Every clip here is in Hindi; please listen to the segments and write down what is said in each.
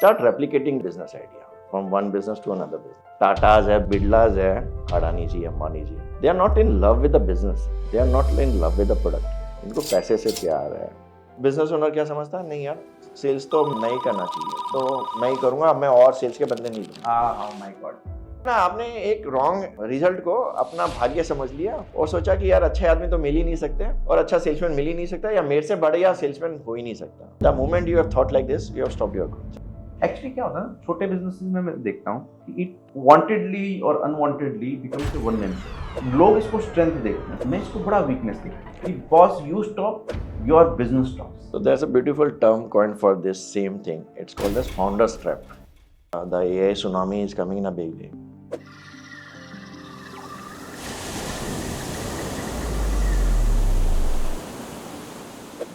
Start replicating business idea from one business to another business. Tatas है, बिरलाज है, अडानी जी, अंबानी जी. They are not in love with the business. They are not in love with the product. इनको पैसे से प्यार है. बिजनेस ओनर क्या समझता है? नहीं यार, सेल्स तो मैं ही करना चाहिए, तो मैं ही करूंगा, मैं और सेल्स के बंदे नहीं दूंगा. Oh my God. ना आपने एक रॉन्ग रिजल्ट को अपना भाग्य समझ लिया और सोचा कि यार अच्छे आदमी तो मिल ही नहीं सकते और अच्छा सेल्समैन मिल ही नहीं सकता या मेरे से बढ़िया सेल्समैन हो ही नहीं सकता. The moment you have thought like this, you have stopped your growth. Actually क्या होता है ना, छोटे बिजनेसेस में मैं देखता हूँ कि इट वांटेडली और unwantedly becomes one man show. लोग इसको स्ट्रेंथ देखते हैं, मैं इसको बड़ा वीकनेस देखता हूँ. Boss you stop, your business stops. So there's a beautiful term coined for this same thing. It's called as founder's trap. The AI tsunami is coming in a big way.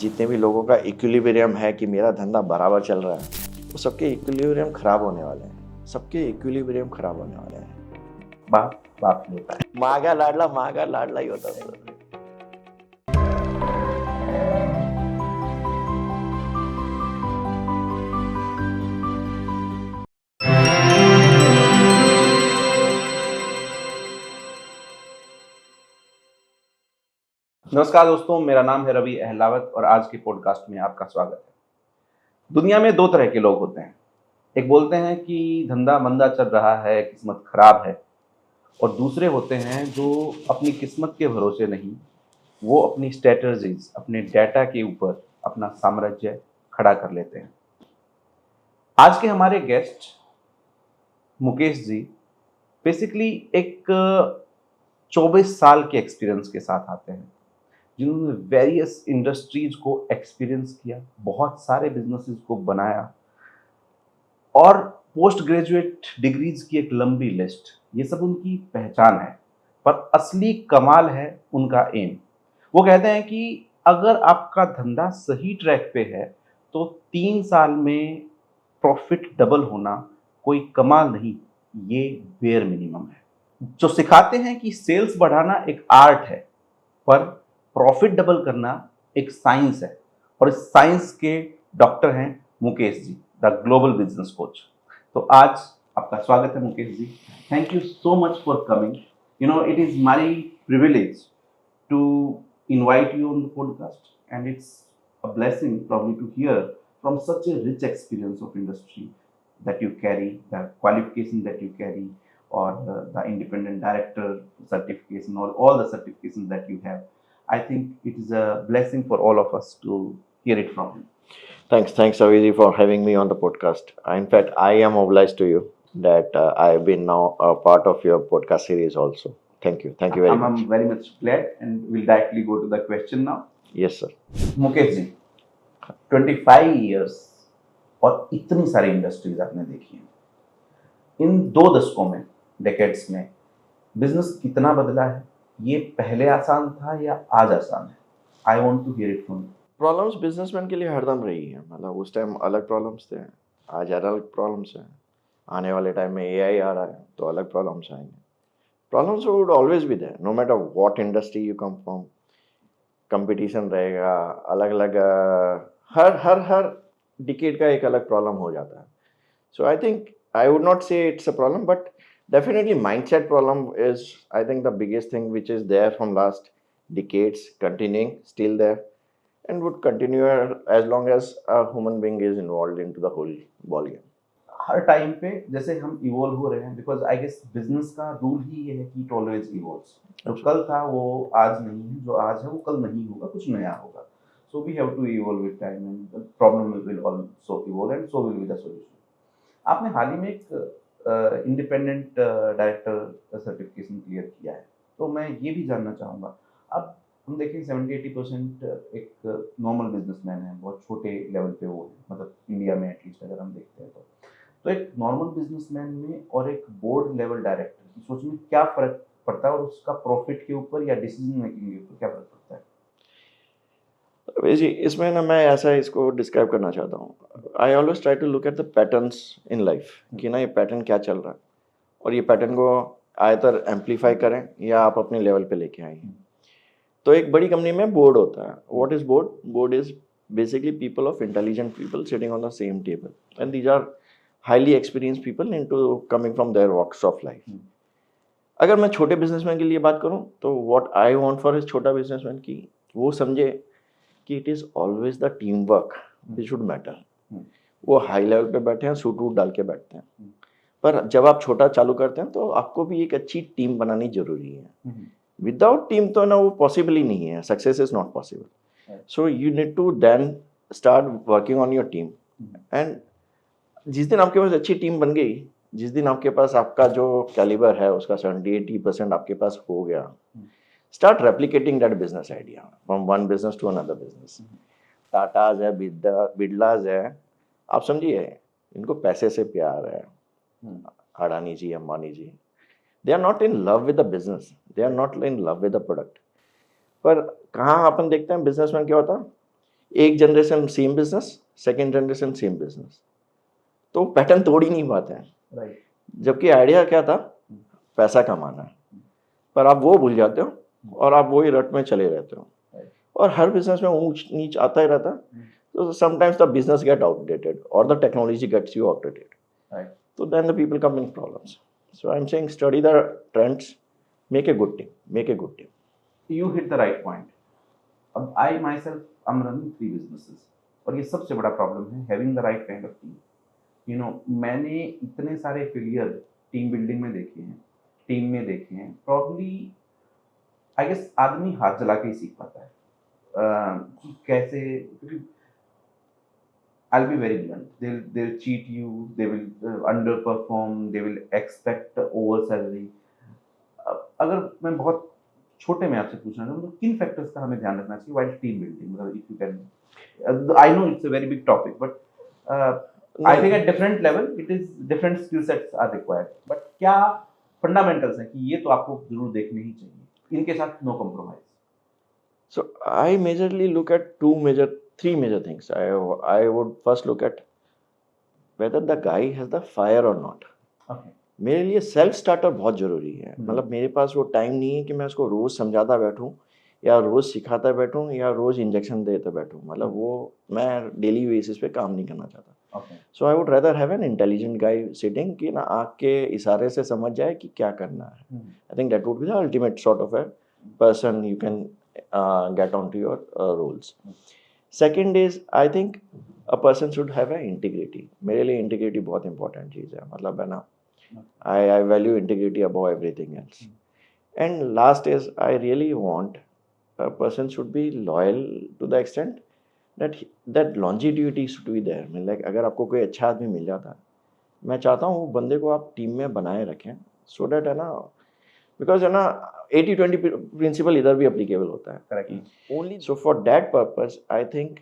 जितने भी लोगों का इक्विलिब्रियम है कि मेरा धंधा बराबर चल रहा है, वो सबके इक्विलिब्रियम खराब होने वाले हैं. सबके इक्विलिब्रियम खराब होने वाले हैं. बाप बाप नहीं होता है. माँ का लाडला ही होता है. नमस्कार दोस्तों, मेरा नाम है रवि अहलावत और आज के पॉडकास्ट में आपका स्वागत है. दुनिया में दो तरह के लोग होते हैं. एक बोलते हैं कि धंधा मंदा चल रहा है, किस्मत खराब है, और दूसरे होते हैं जो अपनी किस्मत के भरोसे नहीं, वो अपनी स्ट्रेटजीज, अपने डाटा के ऊपर अपना साम्राज्य खड़ा कर लेते हैं. आज के हमारे गेस्ट मुकेश जी बेसिकली एक 24 साल के एक्सपीरियंस के साथ आते हैं, जिन्होंने वेरियस इंडस्ट्रीज को एक्सपीरियंस किया, बहुत सारे बिजनेसेस को बनाया और पोस्ट ग्रेजुएट डिग्रीज की एक लंबी लिस्ट. ये सब उनकी पहचान है, पर असली कमाल है उनका एम. वो कहते हैं कि अगर आपका धंधा सही ट्रैक पे है तो 3 साल में प्रॉफिट डबल होना कोई कमाल नहीं, ये बेयर मिनिमम है. जो सिखाते हैं कि सेल्स बढ़ाना एक आर्ट है, पर प्रॉफिट डबल करना एक साइंस है. और इस साइंस के डॉक्टर हैं Mukesh ji, the global business coach. तो आज आपका स्वागत है Mukesh ji. Thank you so much for coming. You know, it is my privilege to invite you on the podcast and it's a blessing probably to hear from such a rich experience of industry that you carry, the qualification that you carry, or the independent director certification, or all the certifications that you have. I think it is a blessing for all of us to hear it from you. Thanks, Aviji, for having me on the podcast. In fact, I am obliged to you that I have been now a part of your podcast series also. Thank you very much. I'm very much glad, and we'll directly go to the question now. Yes, sir. Mukesh ji, 25 years और इतनी सारी इंडस्ट्रीज आपने देखी हैं. इन 2 दशकों में, डेकेड्स में, बिजनेस कितना बदला है? ये पहले आसान था या आज आसान है? I want to hear it from you. Problems businessman के लिए हरदम रही है. मतलब उस टाइम अलग प्रॉब्लम्स थे, आज अलग प्रॉब्लम्स हैं. आने वाले टाइम में AI आ रहा है तो अलग प्रॉब्लम्स आएंगे. Problems would always be there, no matter what industry you come from. Competition रहेगा, अलग अलग हर डिकेड का एक अलग प्रॉब्लम हो जाता है. So I think I would not say it's a problem, but definitely mindset problem is, I think, the biggest thing which is there from last decades, continuing still there, and would continue as long as a human being is involved into the whole ball game. Her time पे जैसे हम इवॉल्व हो रहे हैं, बिकॉज आई गेस बिजनेस का रूल ही ये है कि इट ऑलवेज इवॉल्व्स. जो कल था वो आज नहीं है, जो आज है वो कल नहीं होगा, कुछ नया होगा. So we have to evolve with time and the problem will also evolve and so will be the solution. आपने हाल ही में एक इंडिपेंडेंट डायरेक्टर सर्टिफिकेशन क्लियर किया है, तो मैं ये भी जानना चाहूँगा. अब हम देखें 70-80% एक नॉर्मल बिजनेसमैन है, बहुत छोटे लेवल पे वो है, मतलब इंडिया में एटलीस्ट अगर हम देखते हैं तो एक नॉर्मल बिजनेसमैन में और एक बोर्ड लेवल डायरेक्टर की सोच में क्या फ़र्क पड़ता है, और उसका प्रॉफिट के ऊपर या डिसीजन मेकिंग के ऊपर क्या फ़र्क पड़ता है? जी, इसमें ना मैं ऐसा इसको डिस्क्राइब करना चाहता हूँ. I always try to look at the patterns in life, कि ना ये पैटर्न क्या चल रहा है और ये पैटर्न को आयतर एम्पलीफाई करें या आप अपने लेवल पे लेके आएँ. तो एक बड़ी कंपनी में बोर्ड होता है. What is board? Board is basically people of intelligent people sitting on the same table, and these are highly experienced people into coming from their walks of life. अगर मैं छोटे बिजनेसमैन के लिए बात करूं तो व्हाट आई वांट फॉर छोटा बिजनेसमैन की वो समझे कि it is always the team work which should matter. वो हाई लेवल पे बैठे हैं, सूट वूट डाल के बैठते हैं, पर जब आप छोटा चालू करते हैं तो आपको भी एक अच्छी टीम बनानी जरूरी है. विदाउट टीम तो ना वो पॉसिबल ही नहीं है. Success is not possible. So you need to then start working on your team. And जिस दिन आपके पास अच्छी टीम बन गई, जिस दिन आपके पास आपका जो कैलिबर है उसका 70-80% आपके पास हो गया, start replicating that business idea from one business to another business. Tatas है, बिरलाज है, आप समझिए इनको पैसे से प्यार है. Adani ji, Ambani ji, they are not in love with the business, they are not in love with the product. पर कहाँ अपन देखते हैं बिजनेसमैन क्या होता है, एक generation same business, second generation same business, तो पैटर्न तोड़ ही नहीं पाते हैं. राइट. जबकि आइडिया क्या था, पैसा कमाना है, पर आप वो भूल जाते हो और आप वही रट में चले रहते हो. और हर बिजनेस में ऊंच नीच आता ही रहता है. So sometimes the business get outdated or the technology gets you outdated. Right. So then the people come in problems. So I'm saying study the trends, make a good team, make a good team. You hit the right point. अब I myself am running 3 businesses और ये सबसे बड़ा प्रॉब्लम है having the right kind of team. You know, मैंने इतने सारे फेलियर टीम बिल्डिंग में देखे हैं, टीम में देखे हैं. Probably I guess आदमी हाथ जला के ही सीख पाता है कि कैसे, क्योंकि I'll be very blunt. They'll cheat you. They will underperform. They will expect over salary. अगर मैं बहुत छोटे में आपसे पूछना चाहूँ तो किन फैक्टर्स का हमें ध्यान रखना चाहिए while team building? मतलब if you can, I know it's a very big topic, but I think at different level it is different skill sets are required. But क्या fundamentals हैं कि ये तो आपको जरूर देखने ही चाहिए. इनके साथ no compromise. So I majorly look at three major things. I would first look at whether the guy has the fire or not. Okay. मेरे लिए सेल्फ स्टार्टर बहुत जरूरी है. मतलब मेरे पास वो टाइम नहीं है कि मैं उसको रोज समझाता बैठूं या रोज सिखाता बैठूं या रोज इंजेक्शन देता बैठूं. मतलब वो मैं डेली बेसिस पे काम नहीं करना चाहता. So I would rather have an intelligent guy sitting कि ना आँख के इशारे से समझ जाए कि क्या करना है. I think that would be the ultimate sort of A person you can get onto your roles. Second is I think a person should have an integrity. मेरे लिए integrity बहुत important चीज़ है. मतलब है ना, I value integrity above everything else. And last is I really want a person should be loyal to the extent that longevity should be there. I mean, like अगर आपको कोई अच्छा आदमी मिल जाता है, मैं चाहता हूँ वो बंदे को आप टीम में बनाए रखें, so that है ना, बिकॉज है ना 80-20 प्रिंसिपल इधर भी अप्लीकेबल होता है. Correct. Only so for that purpose I think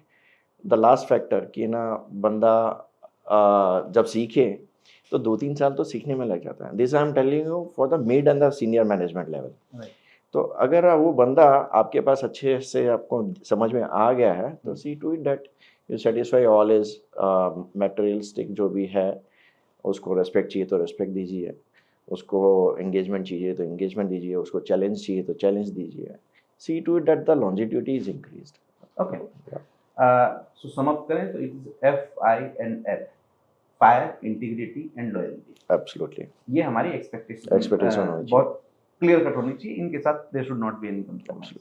the last factor कि ना बंदा जब सीखे तो 2-3 साल तो सीखने में लग जाता है. This I am telling you for the mid and the senior management level. तो अगर वो बंदा आपके पास अच्छे से आपको समझ में आ गया है तो see to it that you satisfy all is materialistic जो भी है. उसको रेस्पेक्ट चाहिए तो रेस्पेक्ट दीजिए, उसको एंगेजमेंट चाहिए तो एंगेजमेंट दीजिए, उसको चैलेंज चाहिए तो चैलेंज दीजिए. See to it that the longevity is increased. Okay. So sum up करें तो it is FINL, fire, integrity and loyalty. Absolutely. ये हमारी एक्सपेक्टेशन बहुत क्लियर कट होनी चाहिए. इनके साथ there should not be any compromise.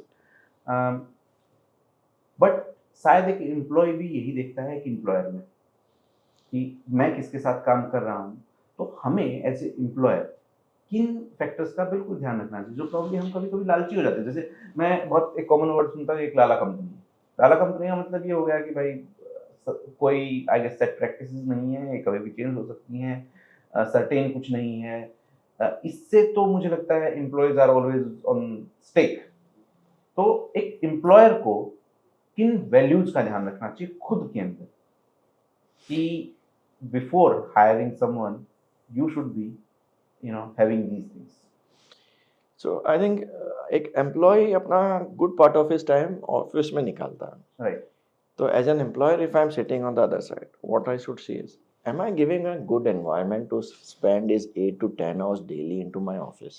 But शायद एक एम्प्लॉय भी यही देखता है कि एम्प्लॉयर में कि मैं किसके साथ काम कर रहा हूँ. तो हमें एज ए एम्प्लॉयर किन फैक्टर्स का बिल्कुल ध्यान रखना चाहिए जो प्रॉब्लम हम कभी कभी लालची हो जाते हैं. जैसे मैं बहुत एक कॉमन वर्ड सुनता हूँ, एक लाला कंपनी. लाला कंपनी का मतलब ये हो गया कि भाई कोई आई गेस सेट प्रैक्टिसेस नहीं है, कभी भी चेंज हो सकती हैं, सर्टेन कुछ नहीं है. इससे तो मुझे लगता है employees are always on stake. तो एक एम्प्लॉयर को किन वैल्यूज का ध्यान रखना चाहिए खुद के अंदर कि before hiring someone you should be, having these things? So I think एक एम्प्लॉय अपना good part of his time office में निकालता है. राइट. तो as an employer if I am sitting on the other side, what I should see is am I giving a good environment to spend his 8 to 10 hours daily into my office?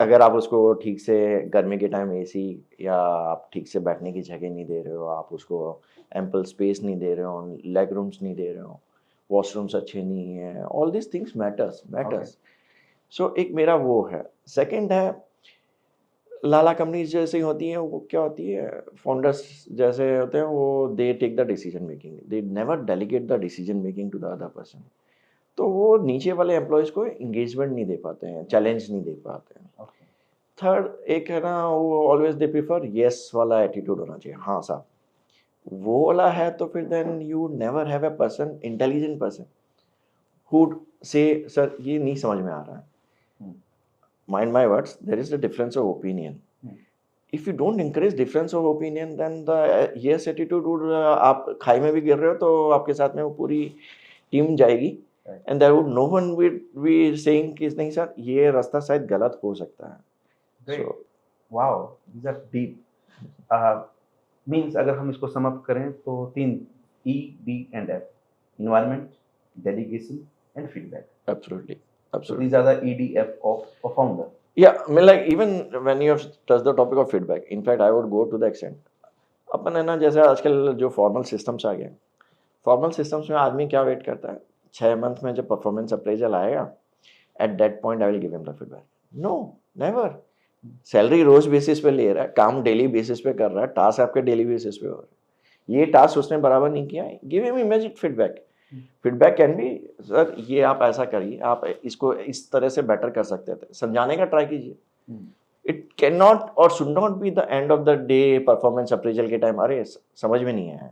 अगर आप उसको ठीक से गर्मी के टाइम AC या आप ठीक से बैठने की जगह नहीं दे रहे हो, आप उसको एम्पल स्पेस नहीं दे रहे हो, लेग रूम्स नहीं दे रहे हो, वॉशरूम्स अच्छे नहीं है, ऑल दिस थिंग्स मैटर्स। सो एक मेरा वो है। सेकंड है, लाला कंपनीज जैसी होती हैं, वो क्या होती है, फाउंडर्स जैसे होते हैं, वो they take the decision making, they never delegate the decision making to the other person. तो वो नीचे वाले एम्प्लॉयज़ को एंगेजमेंट नहीं दे पाते हैं, चैलेंज नहीं दे पाते हैं। थर्ड एक है ना, वो ऑलवेज दे प्रीफर येस वाला एटीट्यूड होना चाहिए, हाँ साहब, वो वाला है तो फिर then you never have a person, intelligent person who say sir ये नहीं समझ में आ रहा है। Mind my words, there is a difference of opinion. If you don't encourage difference of opinion, then the yes attitude would आप खाई में भी गिर रहे हो तो आपके साथ में वो पूरी टीम जाएगी, and there would no one would be saying कि नहीं सर ये रास्ता शायद गलत हो सकता है। Great. Wow, these are deep. Means अगर हम इसको sum up करें तो 3 E, D and F: environment, delegation and feedback. Absolutely. So these are the EDF of a founder. Yeah, I mean like even when you have touched the topic of feedback, in fact I would go to the extent, अपन है ना जैसे आजकल जो फॉर्मल सिस्टम्स आ गए, फॉर्मल सिस्टम्स में आदमी क्या वेट करता है, 6 मंथ में जब परफॉर्मेंस अप्रेजल आएगा, at that point I will give him the feedback. No, never. Salary रोज बेसिस पे ले रहा है, काम डेली बेसिस पे कर रहा है, टास्क आपके डेली बेसिस पे हो रहा है, ये टास्क उसने बराबर नहीं किया, give him immediate feedback. Feedback can be sir ये आप ऐसा करिए, आप इसको इस तरह से बेटर कर सकते थे, समझाने का ट्राई कीजिए। इट कैन नॉट और should not be the end of the day performance appraisal के टाइम, अरे समझ में नहीं आया,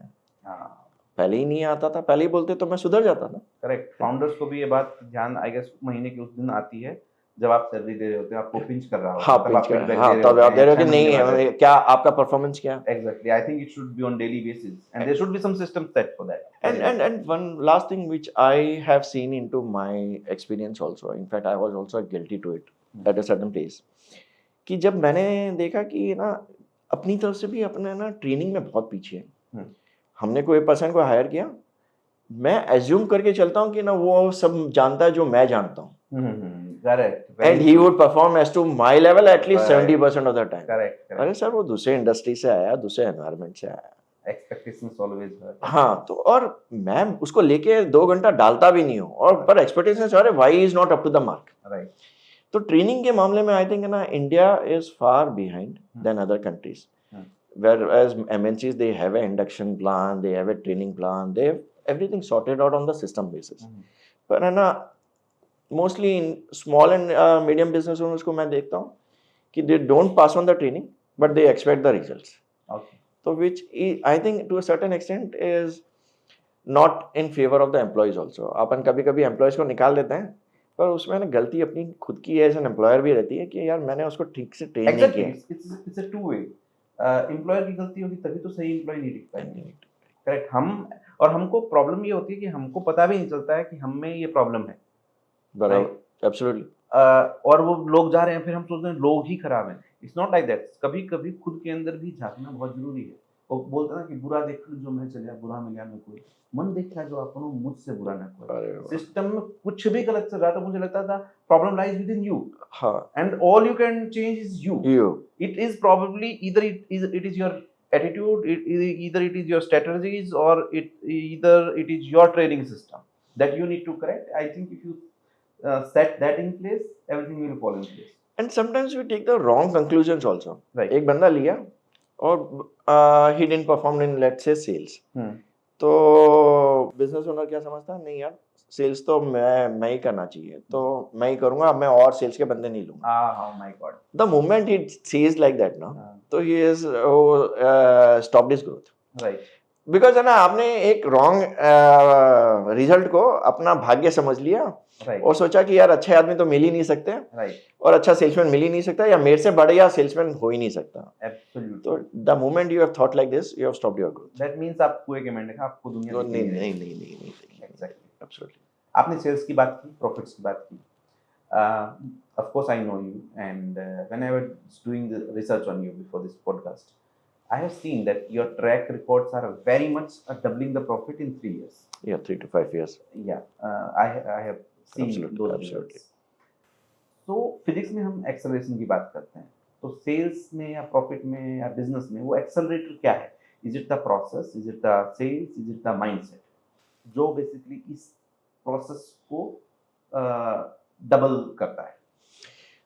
पहले ही नहीं आता था, पहले ही बोलते तो मैं सुधर जाता था। करेक्ट। फाउंडर्स को भी ये बात ध्यान आई गेस महीने के उस दिन आती है जब आप सैलरी दे रहे होते हैं, आपको पिंच कर रहा होता है, तब आप फीडबैक दे रहे तब आप दे रहे हो कि 6 नहीं महीने बाद है, क्या आपका परफॉर्मेंस क्या है। Exactly. I think it should be on daily basis, and there should be some system set for that. And one last thing which I have seen into my experience also, in fact I was also guilty to it at a certain place, कि जब मैंने देखा कि ना अपनी तरफ से भी अपने ना ट्रेनिंग में बहुत पीछे है, हमने कोई पर्सन को हायर किया, मैं एज्यूम करके चलता हूँ कि ना वो सब जानता है जो मैं जानता हूँ, Correct. and he would perform as to my level at least 70% of the time. Correct. अरे सर वो दूसरे इंडस्ट्री से आया, दूसरे एनवायरनमेंट से आया, Expectations always hurt. हाँ, तो और मैं उसको लेके 2 घंटा डालता भी नहीं हूँ, और पर एक्सपेक्टेशंस अरे why is not up to the mark. Right. तो ट्रेनिंग के मामले में आई थिंक ना India is far behind than other countries, whereas MNCs they have an induction plan, they have a training plan, they have everything sorted out on the system basis. पर है ना mostly in small and medium business owners को मैं देखता हूँ कि they don't pass on the training but they expect the results. तो which I think to a certain extent is not in favour of the employees also. अपन कभी कभी एम्प्लॉयज को निकाल देते हैं, पर उसमें ना गलती अपनी खुद की एज एन एम्प्लॉयर भी रहती है कि यार मैंने उसको ठीक से ट्रेन नहीं किया। It's a two way. Employer की गलती होगी तभी तो सही एम्प्लॉय नहीं दिख पाएंगे। करेक्ट। हमको प्रॉब्लम ये होती है कि हमको पता भी नहीं चलता है कि हम में ये प्रॉब्लम है। बराबर, एब्सोल्युटली। और वो लोग जा रहे हैं, फिर हम सोचते हैं लोग ही खराब हैं। It's not like that. कभी कभी खुद के अंदर भी झांकना बहुत जरूरी है। वो बोलते हैं ना कि बुरा देख जो मैं चलिया बुरा मिला मैं कोई, मन देखा जो आपको मुझसे बुरा ना कोई। सिस्टम में कुछ भी गलत चल रहा था, मुझे लगता था problem lies within you. हाँ, and all you can change is you. It is probably either it is your attitude, either it is your strategies, or either it is your training system that you need to correct. I think if you set that in place, everything will fall in place. And sometimes we take the wrong conclusions also. Right. एक बंदा लिया और he didn't perform in let's say sales. तो बिजनेस ओनर क्या समझता है, नहीं यार सेल्स तो मैं ही करना चाहिए, तो मैं ही करूंगा, मैं और सेल्स के बंदे नहीं लूंगा। Oh my God. The moment he sees like that ना, तो he is stopped his growth. Right. Because है ना आपने एक रॉन्ग रिजल्ट को अपना भाग्य समझ लिया। Right. और सोचा कि यार अच्छे आदमी तो मिल ही नहीं सकते। Right. और अच्छा सेल्समैन मिल ही नहीं सकता, या मेरे से बढ़िया सेल्समैन हो ही नहीं सकता। Absolutely. तो the moment you have thought like this, you have stopped your growth. That means आप कुएं के मेंढक, आपको दुनिया नहीं। Exactly. Absolutely. आपने सेल्स की बात की, प्रॉफिट्स की बात की। Of course I know you, and when I was doing the research on you before this podcast, I have seen that your track records are very much doubling the profit in 3 years. Yeah, 3 to 5 years. Yeah, I have seen those results. So physics में हम acceleration की बात करते हैं, तो sales में या profit में या business में वो accelerator क्या है? Is it the process? Is it the sales? Is it the mindset? जो basically इस प्रोसेस को डबल करता है?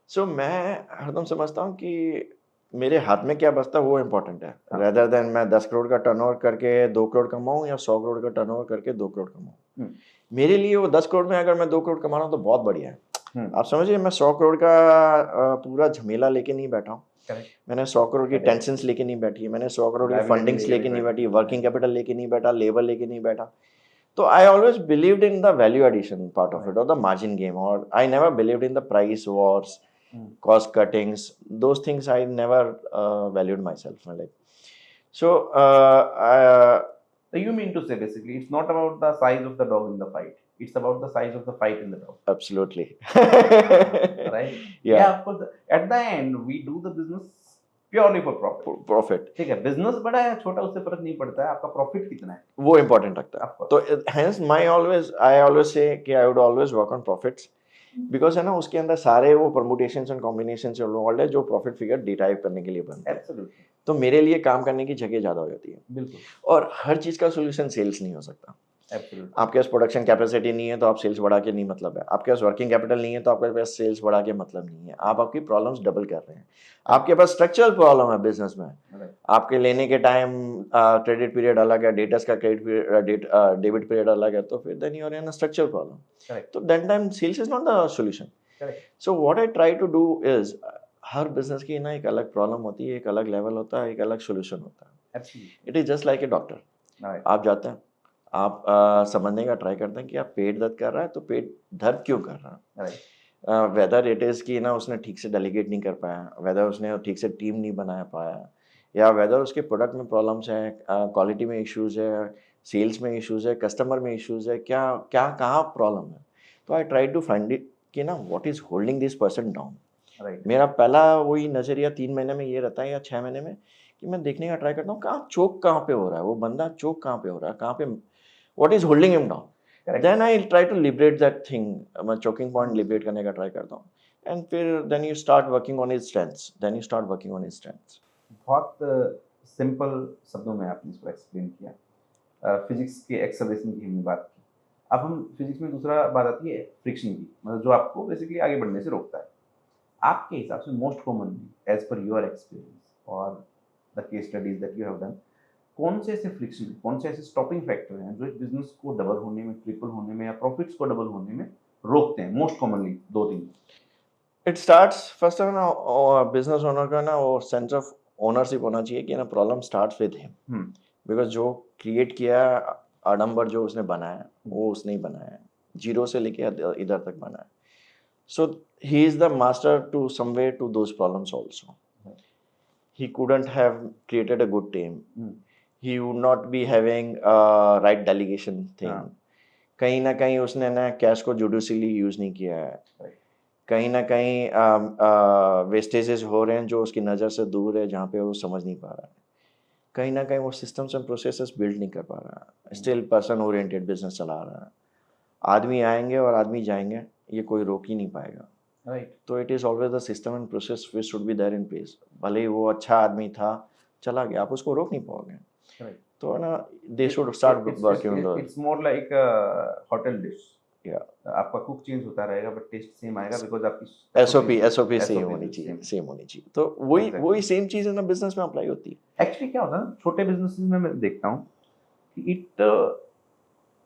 सो मैं हरदम समझता हूँ कि मेरे हाथ में क्या बचता है वो इम्पोर्टेंट है, हाँ। रेदर देन मैं 10 करोड़ का टर्नओवर करके 2 करोड़ कमाऊँ या 100 करोड़ का टर्नओवर करके 2 करोड़ कमाऊँ। हम्म, मेरे लिए वो 10 करोड़ में अगर मैं 2 करोड़ कमा रहा हूँ तो बहुत बढ़िया है। हम्म, आप समझिए, मैं 100 करोड़ का पूरा झमेला लेके नहीं बैठा हूँ। correct, मैंने 100 करोड़ की correct. टेंशन्स लेके नहीं बैठी, मैंने 100 करोड़ की Liability फंडिंग्स लेके लेके नहीं नहीं बैठी, बैठी। वर्किंग कैपिटल लेके नहीं बैठा, लेबर लेके नहीं बैठा। तो I always believed in the value addition part of it, और द मार्जिन गेम, और I never believed in the price wars, hmm, cost cuttings, those things I never valued myself. Like, so So you mean to say basically it's not about the size of the dog in the fight, it's about the size of the fight in the dog. absolutely. Right? Yeah. Of course. At the end, we do the business purely for profit. Profit, ठीक है, बिजनेस बड़ा है छोटा उससे फर्क नहीं पड़ता है, आपका प्रॉफिट कितना है। वो important लगता है। Of course. तो hence I always say कि I would always work on profits, because है ना उसके अंदर सारे वो permutations and combinations involved है जो profit figure derive करने के लिए बनते हैं। Absolutely. तो मेरे लिए काम करने की जगह ज़्यादा हो जाती है, बिल्कुल। और हर चीज़ का सोल्यूशन सेल्स नहीं हो सकता। Absolutely. आपके पास प्रोडक्शन कैपेसिटी नहीं है तो आप सेल्स बढ़ा के नहीं मतलब है, आपके पास वर्किंग कैपिटल नहीं है तो आपके पास सेल्स बढ़ा के मतलब नहीं है, आप आपकी प्रॉब्लम्स डबल कर रहे हैं। आपके पास स्ट्रक्चरल प्रॉब्लम है बिजनेस में, Right. आपके लेने के टाइम क्रेडिट पीरियड अलग है, डेटर्स का क्रेडिट डेबिट पीरियड अलग है, तो फिर then you are in a structural problem. Correct. तो that time sales is not the solution. Correct. So what I try to do is, हर बिजनेस की ना एक अलग प्रॉब्लम होती है, एक अलग लेवल होता है, एक अलग सोल्यूशन होता है। Absolutely. It is just like a doctor. Right. आप जाते हैं, आप समझने का ट्राई करते हैं कि आप पेट दर्द कर रहा है तो पेट दर्द क्यों कर रहा है, Right. वेदर इट इज़ कि ना उसने ठीक से डेलीगेट नहीं कर पाया, वेदर उसने ठीक से टीम नहीं बना पाया, या वेदर उसके प्रोडक्ट में प्रॉब्लम्स हैं, क्वालिटी में इश्यूज़ है, सेल्स में इश्यूज़ है, कस्टमर में इश्यूज़ है, क्या क्या कहाँ प्रॉब्लम है। तो I try to find it कि ना what is holding this person down. Right. मेरा पहला वही नज़रिया 3 महीने में ये रहता है या 6 महीने में, कि मैं देखने का ट्राई करता हूँ कहाँ चोक कहाँ पे हो रहा है, वो बंदा चोक कहाँ पे हो रहा है, कहाँ पे, what is holding him down. Correct. Then I try to liberate that thing, मैं चोकिंग पॉइंट लिबरेट करने का ट्राई करता हूँ, एंड फिर then you start working on his strengths, then you start working on his strengths. बहुत सिंपल शब्दों में आपने इसको एक्सप्लेन किया। फिजिक्स के एक्सेलरेशन की हमने बात की। अब हम फिजिक्स में दूसरा बात आती है फ्रिक्शन की, मतलब जो आपको बेसिकली आगे बढ़ने से रोकता है। आपके हिसाब से most commonly as per your experience और the case studies that you have done, कौन से ऐसे फ्रिक्शन, कौन से ऐसे स्टॉपिंग फैक्टर हैं जो एक बिजनेस को डबल होने में, ट्रिपल होने में या प्रॉफिट्स को डबल होने में रोकते हैं? Most commonly 2-3। It starts first है ना, बिजनेस ओनर का ना वो सेंस ऑफ ओनरशिप होना चाहिए कि ना problem starts with him, because जो क्रिएट किया आडंबर जो उसने बनाया वो उसने ही बनाया है, जीरो से लेके इधर तक बनाया है। So he is the master to someway to those problems also. He couldn't have created a good team. He would not be having right delegation thing. हाँ. कहीं ना कहीं उसने ना कैश को जुडिशली यूज नहीं किया है, Right. कहीं ना कहीं वेस्टेजेस हो रहे हैं जो उसकी नज़र से दूर है, जहाँ पे वो समझ नहीं पा रहा है, कहीं ना कहीं वो सिस्टम्स एंड प्रोसेसेस बिल्ड नहीं कर पा रहा है, स्टिल पर्सन ओरिएंटेड बिजनेस चला रहा है। आदमी आएंगे और आदमी जाएंगे, ये कोई रोक ही नहीं पाएगा। Right. तो it is always the system and process which should be there in place. भले ही वो अच्छा आदमी था, चला गया, आप उसको रोक नहीं पाओगे। Right. तो ना they should start working on it's more like hotel dish. या आपका कुक चेंज होता रहेगा बट टेस्ट सेम आएगा, बिकॉज आपकी एसओपी सेम होनी चाहिए, सेम होनी चाहिए। तो वही Exactly. वही सेम चीज़ है ना बिजनेस में अप्लाई होती है। एक्चुअली क्या होता है ना, छोटे बिजनेसेस में मैं देखता हूँ कि इट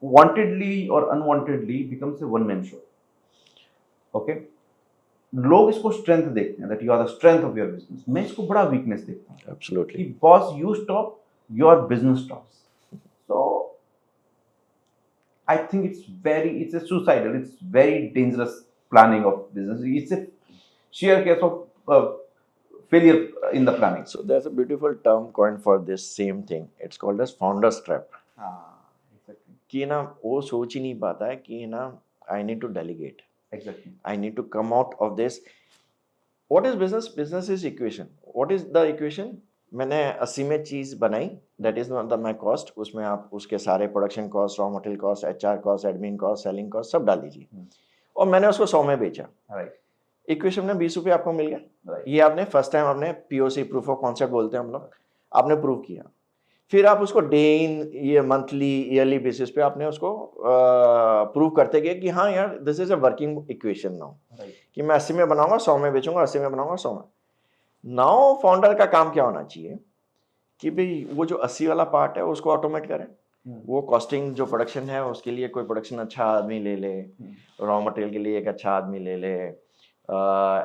वांटेडली और unwantedly becomes a one man show. Okay, लोग इसको स्ट्रेंथ देखते हैं, that you are the strength of your business. मैं इसको बड़ा वीकनेस देखता हूँ एब्सोल्युटली। कि boss you stop, your business stops. So I think it's a suicidal, it's very dangerous planning of business. It's a sheer case of failure in the planning. So there's a beautiful term coined for this same thing. It's called as founder's trap. Exactly. कि ना वो सोच ही नहीं पाता है कि ना I need to delegate. Exactly. I need to come out of this. What is business? Business is equation. What is the equation? मैंने 80 में चीज़ बनाई, that is not the my cost. उसमें आप उसके सारे production cost, raw material cost, HR cost, admin cost, selling cost सब डाल दीजिए, और मैंने उसको 100 में बेचा। Right. इक्वेशन में 20 रुपये आपको मिल गया। Right. ये आपने फर्स्ट टाइम आपने POC, प्रूफ ऑफ कॉन्सेप्ट बोलते हैं हम लोग, आपने प्रूव किया। फिर आप उसको डे इन ये मंथली ईयरली बेसिस पे आपने उसको प्रूव करते गए कि हाँ यार this is a working equation now, कि मैं 80 में बनाऊंगा 100 में बेचूंगा, 80 में बनाऊंगा 100 में। नाउ फाउंडर का काम क्या होना चाहिए कि भाई वो जो 80 वाला पार्ट है उसको ऑटोमेट करें, वो कॉस्टिंग जो प्रोडक्शन है उसके लिए कोई प्रोडक्शन अच्छा आदमी ले ले, रॉ मटेरियल के लिए एक अच्छा आदमी ले ले,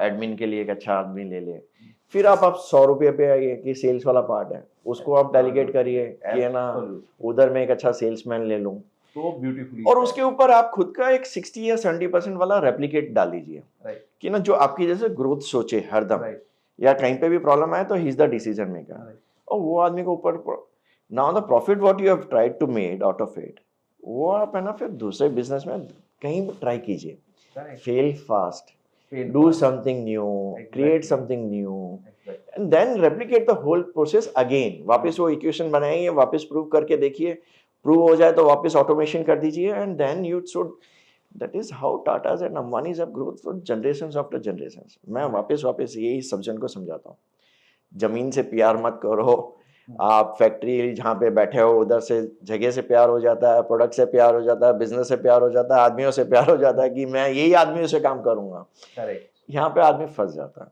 एडमिन के लिए एक अच्छा आदमी ले ले। फिर आप 100 रुपये पे आइए कि सेल्स वाला पार्ट है उसको आप डेलीगेट करिए कि है ना उधर मैं एक अच्छा सेल्समैन ले लूँ, तो ब्यूटीफुली, और उसके ऊपर आप खुद का एक 60 या 70% वाला रेप्लिकेट डाल दीजिए कि ना जो आपकी जैसे ग्रोथ सोचे हरदम, या कहीं पे भी प्रॉब्लम आए तो he is the decision maker, और वो आदमी को ऊपर now the profit what you have tried to made out of it, वो आप है ना फिर दूसरे बिजनेस में कहीं ट्राई कीजिए, fail fast, do something new, create something new, and then replicate the whole process again. वापस वो इक्वेशन बनाइए, वापस प्रूव करके देखिए, प्रूव हो जाए तो वापस ऑटोमेशन कर दीजिए, and then you should, that is how Tatas and Ambanis have growth for generations after generations. मैं वापस यही सब जन को समझाता हूँ, जमीन से प्यार मत करो, आप फैक्ट्री जहाँ पे बैठे हो उधर से जगह से प्यार हो जाता है, प्रोडक्ट से प्यार हो जाता है, बिजनेस से प्यार हो जाता है, आदमियों से प्यार हो जाता है कि मैं यही आदमियों से काम करूंगा। यहाँ पे आदमी फंस जाता है।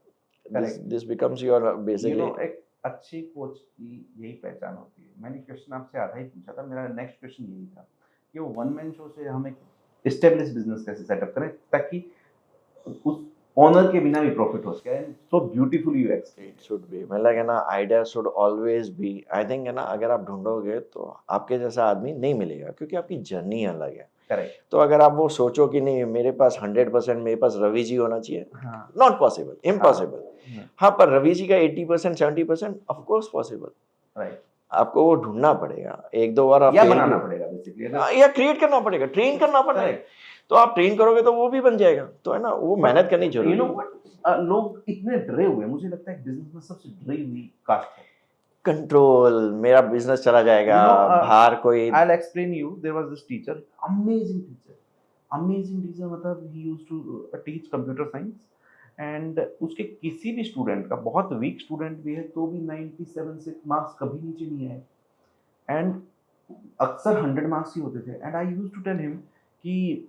दिस बिकम्स योर बेसिकली, एक अच्छी कोच की यही पहचान होती है। मैंने क्वेश्चन आपसे आधा ही पूछा था, मेरा नेक्स्ट क्वेश्चन यही था कि वो वन मैन शो से हम एक एस्टेब्लिश बिजनेस कैसे सेटअप करें ताकि उस ओनर के बिना भी प्रॉफिट हो सके। सो beautifully you explain. It should be, मतलब है ना idea should always be, I think है ना अगर आप ढूंढोगे तो आपके जैसा आदमी नहीं मिलेगा क्योंकि आपकी जर्नी अलग है। करेक्ट। तो अगर आप वो सोचो कि नहीं मेरे पास 100% मेरे पास रवि जी होना चाहिए, नॉट पॉसिबल, इम्पॉसिबल। हाँ पर रवि जी का 80% 70% ऑफ कोर्स पॉसिबल। राइट। आपको वो ढूंढना पड़ेगा, एक दो बार आप या बनाना पड़ेगा बेसिकली, या क्रिएट करना पड़ेगा, ट्रेन करना पड़ेगा। तो आप ट्रेन करोगे तो वो भी बन जाएगा, तो है ना वो मेहनत करनी जरूरी है। लोग इतने डरे हुए, मुझे लगता है बिजनेस में सबसे डरी हुई कास्ट है कंट्रोल, मेरा बिजनेस चला जाएगा, बाहर कोई। I'll explain you. There was this teacher, amazing teacher, मतलब he used to teach computer science, and उसके किसी भी स्टूडेंट का, बहुत वीक स्टूडेंट भी है तो भी 97 से मार्क्स कभी नीचे नहीं आए, एंड अक्सर 100 मार्क्स ही होते थे। And I used to tell him कि,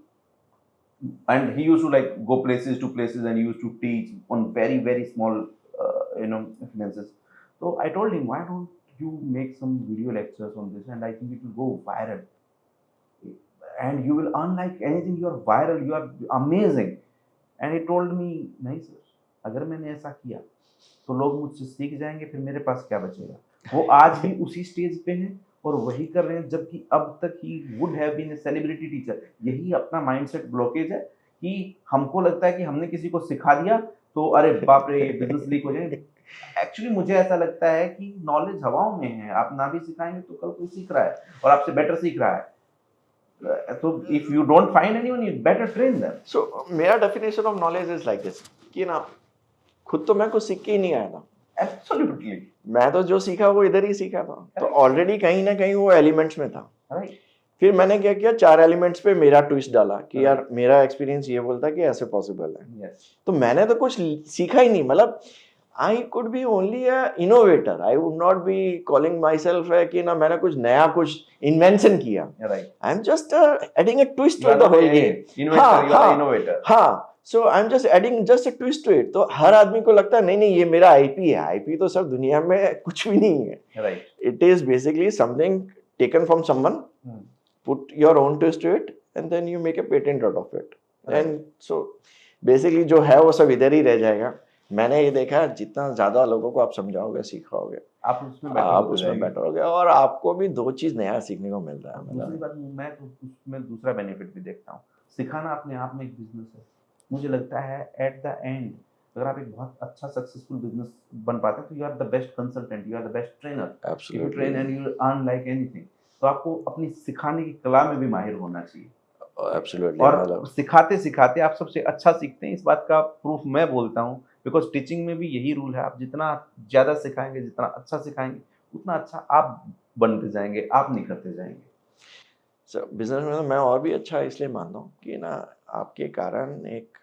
and he used to like go places to places and used to teach on very small finances. So I told him, why don't you make some video lectures on this, and I think it will go viral and you will earn like anything. You are viral, you are amazing. And he told me, नहीं सर, अगर मैंने ऐसा किया तो लोग मुझसे सीख जाएंगे, फिर मेरे पास क्या बचेगा। वो आज भी उसी स्टेज पे हैं और वही कर रहे हैं, जबकि अब तक he would have been a celebrity teacher. यही अपना माइंडसेट ब्लॉकेज है कि हमको लगता है कि हमने किसी को सिखा दिया तो अरे बाप रे ये बिजनेस लीक हो जाए। एक्चुअली मुझे ऐसा लगता है कि नॉलेज हवाओं में है, आप ना भी सिखाएंगे तो कल कोई सीख रहा है और आपसे बेटर सीख रहा है। So if you don't find anyone, you better train them. So मेरा definition of knowledge is like this कि ना खुद तो मैं कुछ सीख के ही नहीं आया था। Absolutely. मैं तो जो सीखा वो इधर ही सीखा था, तो ऑलरेडी कहीं ना कहीं वो एलिमेंट्स में था। Right. फिर मैंने क्या किया, 4 एलिमेंट्स पे मेरा ट्विस्ट डाला कि यार मेरा एक्सपीरियंस ये बोलता है कि ऐसे पॉसिबल है। Yes. तो मैंने तो कुछ सीखा ही नहीं, मतलब I could be only a innovator. I would not be calling myself है कि ना मैंने कुछ नया कुछ इन्वेंशन किया। Right. I'm just adding a twist to the whole game. Inventor, you are an innovator. हाँ, so I'm just adding just a twist to it. तो हर आदमी को लगता है नहीं ये मेरा IP है। IP तो सब दुनिया में कुछ भी नहीं है। Right. It is basically something taken from someone, put your own twist to it, and then you make a patent out of it. Right. And so basically जो है वो सब इधर ही रह जाएगा। मैंने ये देखा जितना ज्यादा लोगों को आप समझाओगे सिखाओगे आप उसमें बेटर हो गया, और आपको भी 2 चीज नया सीखने को मिलता है। दूसरी बात, मैं तो उसमें दूसरा बेनिफिट भी देखता हूँ, सिखाना अपने आप में एक बिजनेस है। मुझे लगता है एट द एंड अगर आप एक बहुत अच्छा सक्सेसफुल बिजनेस बन पाते हैं तो you are the best consultant, you are the best trainer, you train and you earn like anything. तो आपको अपनी सिखाने की कला में भी माहिर होना चाहिए। Absolutely. और सिखाते सिखाते आप सबसे अच्छा सीखते हैं, इस बात का प्रूफ मैं बोलता हूँ, बिकॉज टीचिंग में भी यही रूल है, आप जितना ज़्यादा सिखाएंगे, जितना अच्छा सिखाएंगे, उतना अच्छा आप बनते जाएंगे, आप निखरते जाएंगे। सर बिजनेस में तो मैं और भी अच्छा इसलिए मानता हूँ कि ना आपके कारण एक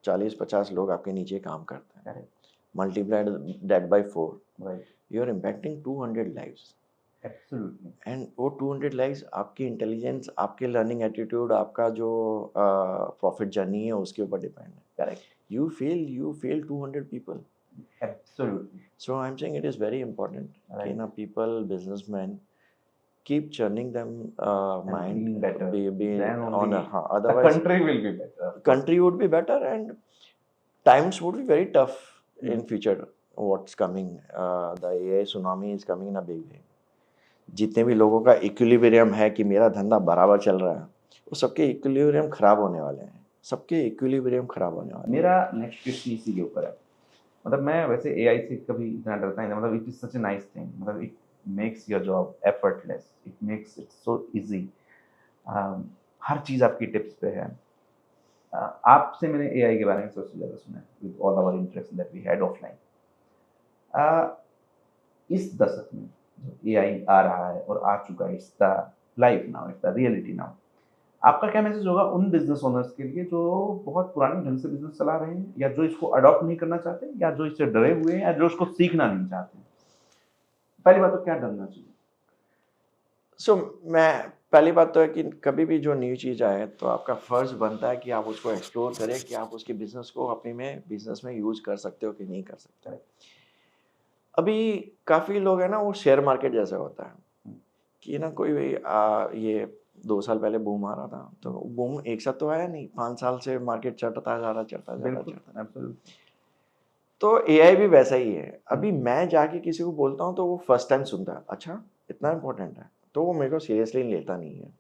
40-50 लोग आपके नीचे काम करते हैं, multiplied that by 4, you are impacting 200 lives. Absolutely and वो 200 लाइक्स आपकी इंटेलिजेंस, आपके लर्निंग एटीट्यूड, आपका जो प्रॉफिट जर्नी है उसके ऊपर डिपेंड है. Correct You fail 200 people. Absolutely So I'm saying it is very important कि राइट ना people, businessmen keep churning them mind, being better be then on only हाँ, the otherwise country will be better of course. country would be better and times would be very tough in Hmm. future. What's coming, the AI tsunami is coming in a big way. जितने भी लोगों का इक्विलिब्रियम है कि मेरा धंधा बराबर चल रहा है, वो सबके इक्विलिब्रियम खराब होने वाले हैं. सबके इक्विलिब्रियम खराब होने वाले हैं. मेरा नेक्स्ट क्वेश्चन इसी के ऊपर है. मतलब मैं वैसे एआई से कभी इतना डरता ही नहीं. मतलब it is such a nice thing. मतलब it makes your job effortless. It makes it so easy. हर चीज़ आपकी टिप्स पे है. आपसे मैंने एआई के बारे में सबसे ज़्यादा सुना है with all our interaction that we had offline. इस दशक में जो एआई आ रहा है और आ चुका है, it's the life now, it's the reality now. आपका क्या मैसेज होगा उन बिजनेस ओनर्स के लिए जो बहुत पुराने ढंग से बिजनेस चला रहे हैं, या जो इसको अडॉप्ट नहीं करना चाहते, या जो इससे डरे हुए हैं, या जो इसको सीखना नहीं चाहते? पहली बात तो क्या डरना चाहिए? सो मैं पहली बात तो है कि कभी भी जो न्यू चीज़ आए तो आपका फ़र्ज़ बनता है कि आप उसको एक्सप्लोर करें कि आप उसके बिज़नेस को अपने में बिज़नेस में यूज़ कर सकते हो कि नहीं कर सकते. अभी काफ़ी लोग हैं ना, वो शेयर मार्केट जैसा होता है कि ना कोई ये 2 साल पहले बूम आ रहा था, तो बूम एक साथ तो आया नहीं, 5 साल से मार्केट चढ़ता जा रहा, चढ़ता जा रहा, बिल्कुल, चढ़ता. एब्सोल्युटली. तो एआई भी वैसा ही है. अभी मैं जाके किसी को बोलता हूँ तो वो फर्स्ट टाइम सुनता है, अच्छा इतना इम्पोर्टेंट है, तो वो मेरे को सीरियसली लेता नहीं है.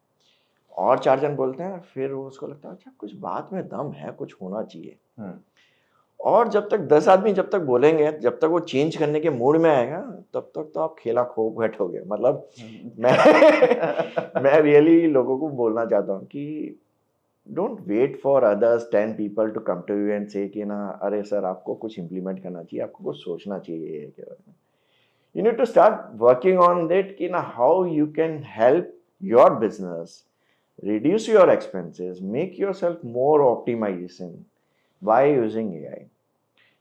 और 4 जन बोलते हैं, फिर वो उसको लगता है अच्छा कुछ बात में दम है, कुछ होना चाहिए. और जब तक 10 आदमी जब तक बोलेंगे, जब तक वो चेंज करने के मूड में आएगा, तब तक तो आप खेला खो बैठोगे. मतलब मैं रियली लोगों को बोलना चाहता हूँ कि don't wait for others 10 people to come to you and say कि ना अरे सर आपको कुछ इम्प्लीमेंट करना चाहिए, आपको कुछ सोचना चाहिए ये के बारे में. You need to start working on that कि ना how you can help your business reduce your expenses, make yourself more optimization by using AI.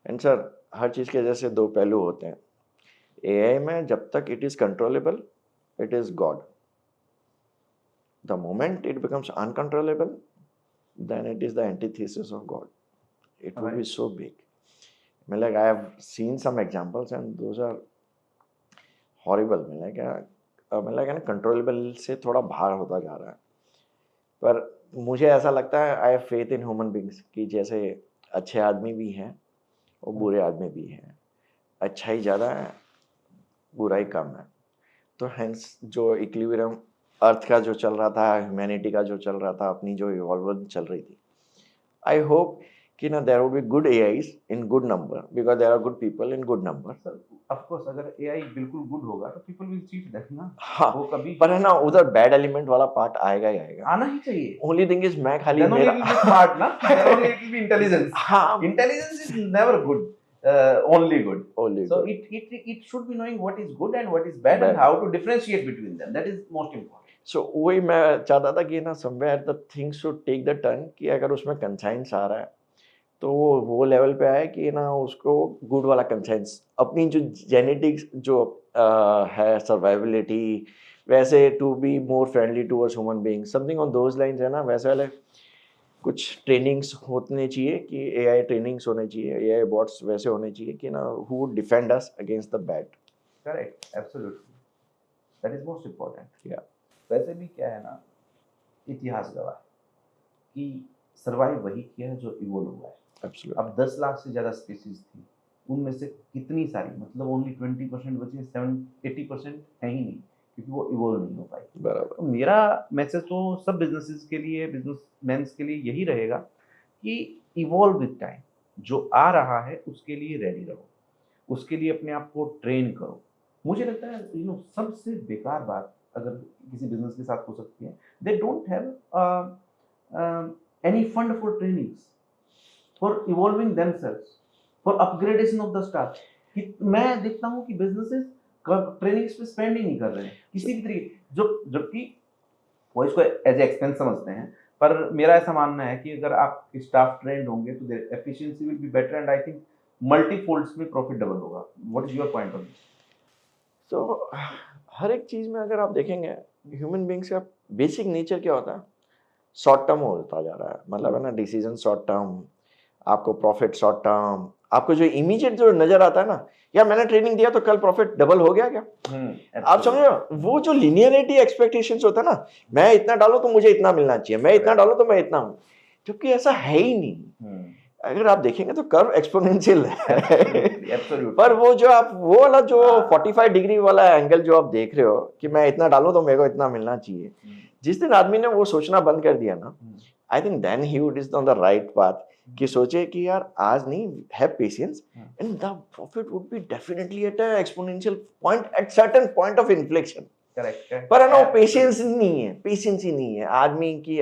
And sir हर चीज़ के जैसे दो पहलू होते हैं. एआई में जब तक it is controllable, it is God. The moment it becomes uncontrollable, then it is the antithesis of God. It would be Right. so big. I mean, like I have seen some examples and those are horrible. I mean, like controllable से थोड़ा बाहर होता जा रहा है. पर मुझे ऐसा लगता है I have faith in human beings कि जैसे अच्छे आदमी भी हैं और बुरे आदमी भी हैं. अच्छाई ज़्यादा है, बुराई कम है. तो हेंस जो इक्विलिब्रियम अर्थ का जो चल रहा था, ह्यूमैनिटी का जो चल रहा था, अपनी जो इवॉल्व चल रही थी, आई होप कि ना there would be good AIs in good number because there are good people in good number. Sir of course अगर एआई बिल्कुल गुड होगा तो पीपल विल चीट दैट ना. हाँ, वो कभी पर है ना उधर बैड एलिमेंट वाला पार्ट आएगा ही आएगा. आना ही चाहिए. ओनली थिंग इज मैं खाली Then only मेरा it will be smart, na? Then only it will be intelligence. हाँ, Intelligence is never good, only good. only So good. it should be knowing what is good and what is bad and Bad. how to differentiate between them. That is most important. सो वही मैं चाहता था कि ना somewhere the things should take the turn कि अगर उसमें कंसाइंस आ रहा है तो वो लेवल पे आए कि ना उसको गुड वाला कंसाइंस, अपनी जो जेनेटिक्स जो है सर्वाइबिलिटी, वैसे to be more friendly towards human being, something on those lines है ना. वैसे वाले कुछ ट्रेनिंग्स होने चाहिए कि एआई ट्रेनिंग्स होने चाहिए, एआई बॉट्स वैसे होने चाहिए कि ना who would defend us against the bad. Correct. Absolutely. That is most important. Yeah. वैसे भी क्या है ना, इतिहास गवाह है कि सर्वाइव वही किया है जो इवोल्व हुआ है. एब्सोल्युटली. अब 10 लाख से ज़्यादा स्पीसीज थी, उनमें से कितनी सारी, मतलब ओनली 20% बची है, 80% है ही नहीं क्योंकि वो इवोल्व नहीं हो पाई. बराबर. तो मेरा मैसेज तो सब बिजनेसेस के लिए, बिजनेसमैन्स के लिए यही रहेगा कि इवॉल्व विद टाइम. जो आ रहा है उसके लिए रेडी रहो, उसके लिए अपने आप को ट्रेन करो. मुझे लगता है सबसे बेकार बात अगर किसी बिजनेस के साथ हो सकती है, they don't have any fund for trainings, for evolving themselves, for upgradation of the staff. मैं देखता हूँ कि बिजनेसेस ट्रेनिंग्स पे स्पेंड ही नहीं कर रहे हैं किसी भी तरीके, जबकि वो इसको एज एक्सपेंस समझते हैं. पर मेरा ऐसा मानना है कि अगर आप स्टाफ ट्रेंड होंगे तो their efficiency will be better and I think multi folds में प्रॉफिट डबल होगा. What is your point on this? So हर एक चीज़ में अगर आप देखेंगे ह्यूमन बींग्स का बेसिक नेचर क्या होता है, शॉर्ट टर्म होता जा रहा है, मतलब है ना, डिसीजन शॉर्ट टर्म, आपको प्रॉफिट शॉर्ट टर्म, आपको जो इमीडिएट जो नजर आता है ना, यार मैंने ट्रेनिंग दिया तो कल प्रॉफिट डबल हो गया क्या, आप समझ रहे हो, वो जो लिनियरिटी एक्सपेक्टेशंस होता है ना, मैं इतना डालूं तो मुझे इतना मिलना चाहिए, मैं इतना डालूं तो मैं इतना हूं, जबकि ऐसा है ही नहीं। अगर आप देखेंगे तो कर्व एक्सपोनेंशियल है। पर वो जो आप वो वाला जो 45 डिग्री वाला एंगल जो आप देख रहे हो कि मैं इतना डालूं तो मेरे को इतना मिलना चाहिए, जिस दिन आदमी ने वो सोचना बंद कर दिया ना, I think then he would is on the right path, कि सोचे कि यार आज नहीं, have patience and the profit would be definitely at a exponential point, at certain point of inflection. पर है ना, वो पेशेंस नहीं है, पेशेंस ही नहीं है आदमी की,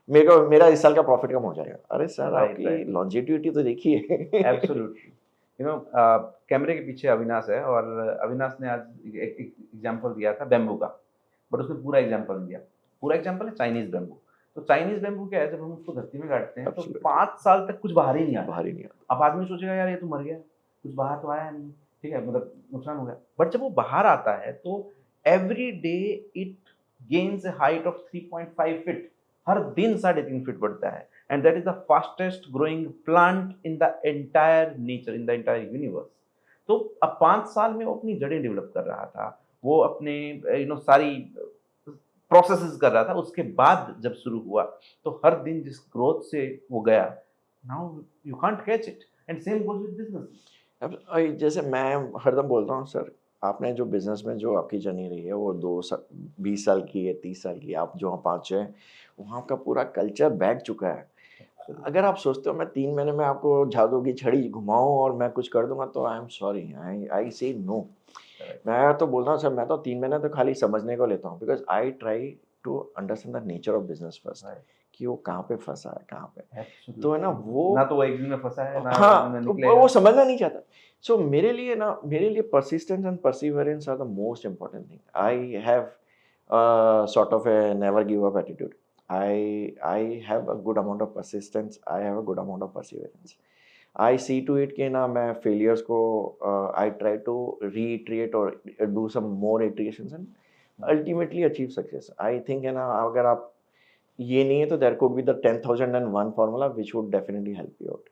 मेरा इस साल का प्रॉफिट कम हो जाएगा, अरे सर आपकी लॉन्जिविटी तो देखिए। एब्सोल्युटली, यू नो, कैमरे के पीछे अविनाश है, और अविनाश ने आज एक एग्जांपल दिया था बैम्बू का, बट उसने पूरा एग्जांपल नहीं दिया। पूरा एग्जांपल है चाइनीज बैम्बू। तो चाइनीज बैम्बू क्या है, जब हम उसको धरती में काटते हैं तो 5 साल तक कुछ बाहर ही नहीं आता, अब आदमी सोचेगा यार ये तो मर गया, कुछ बाहर तो आया नहीं, ठीक है, मतलब नुकसान हो गया, बट जब वो बाहर आता है तो every day it gains a height of 3.5 feet, हर दिन 3.5 फीट बढ़ता है, and that is the fastest growing plant in the entire nature, in the entire universe. तो अब 5 साल में वो अपनी जड़ें डेवलप कर रहा था, वो अपने सारी प्रोसेसेस कर रहा था, उसके बाद जब शुरू हुआ तो हर दिन जिस ग्रोथ से वो गया, now you can't catch it, and same goes with business. अब जैसे मैं हरदम बोलता हूँ सर, आपने जो बिजनेस में जो आपकी जर्नी रही है वो 20 साल की है, 30 साल की, आप जो पहुँचे हैं वहाँ का पूरा कल्चर बैठ चुका है। अगर आप सोचते हो मैं 3 महीने में आपको जादू की छड़ी घुमाऊं और मैं कुछ कर दूंगा, तो आई एम सॉरी, आई से नो। मैं तो बोलता हूँ सर, मैं तो 3 महीने तो खाली समझने को लेता हूँ, because I try to understand the nature of business first, कि वो कहाँ पे फंसा है, कहाँ पे, तो है ना, वो ना तो वो एक दिन में फंसा है, ना हाँ, तो वो समझना नहीं चाहता। सो मेरे लिए persistence and perseverance are the most important thing. I have sort of a never give up attitude. I have a good amount of persistence. I have a good amount of perseverance. I see to it कि ना मैं failures को I try to reiterate or do some more iterations and ultimately achieve success. I think है ना, अगर आप ये नहीं है तो there could be the 10,001 formula which would definitely help you out.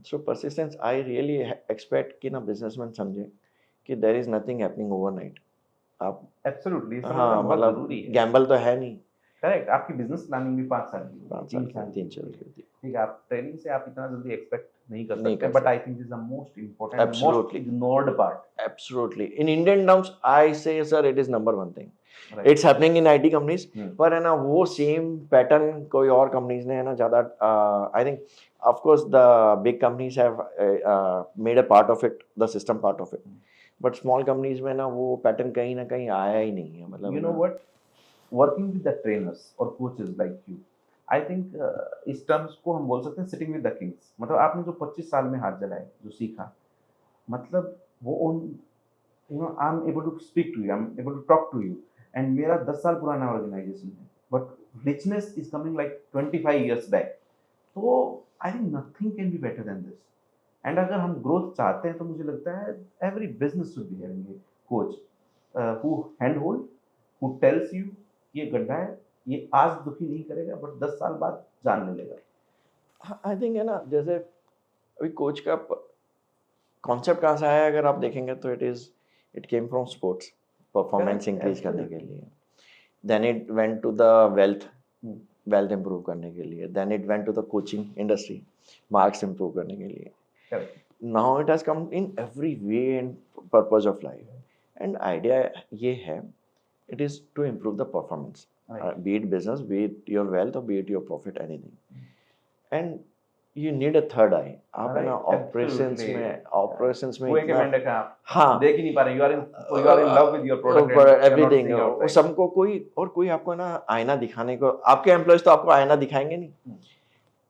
So persistence, I really expect कि ना businessman समझे कि there is nothing happening overnight. आप एब्सोल्युटली, हाँ, मतलब गैम्बल तो है नहीं। करेक्ट, आपकी बिजनेस प्लानिंग भी 5 साल की, 3 साल की, ठीक है, आप ट्रेनिंग से आप इतना जल्दी एक्सपेक्ट नहीं कर सकते, but I think this is the most important, most ignored part. Absolutely, in Indian terms I say sir it is number 1 thing, it's happening in IT companies, पर है ना वो सेम पैटर्न कोई और कंपनीज ने है ना ज्यादा, I think of course the big companies have made a part of it, the system part of it, but small companies में ना वो पैटर्न कहीं ना कहीं आया ही नहीं है। मतलब you know what, working with the trainers और coaches like you, I think इस टर्म्स को हम बोल सकते हैं सिटिंग विद द किंग्स। मतलब आपने जो 25 साल में हाथ जलाए, जो सीखा, मतलब वो on, you know, I am able to speak to you, I am able to talk to you, and मेरा 10 साल पुराना ऑर्गेनाइजेशन है, but richness is coming like 25 years back. तो I think nothing can be better than this. And अगर हम ग्रोथ चाहते हैं तो मुझे लगता है every business should be having a coach who hand hold, who tells you ये गड्ढा है, ये आज दुखी नहीं करेगा, बट 10 साल बाद जान ले लेगा। आई थिंक है ना, जैसे अभी कोच का कॉन्सेप्ट कहाँ से आया, अगर आप देखेंगे तो it came from sports, performance increase करने के लिए, then it went to the wealth improve करने के लिए, then it went to the coaching industry, marks improve करने के लिए। Now it has come in every way and purpose of life, and idea ये है, it is to improve the performance, be it business, be it your wealth, or be it your profit, anything. And you need a third eye. आप है ना operations में वो एक मेंढक है, आप हाँ देख ही नहीं पा रहे, you are in love with your product, everything, सबको कोई आपको ना आईना दिखाने को, आपके एम्प्लॉयज तो आपको आईना दिखाएंगे नहीं,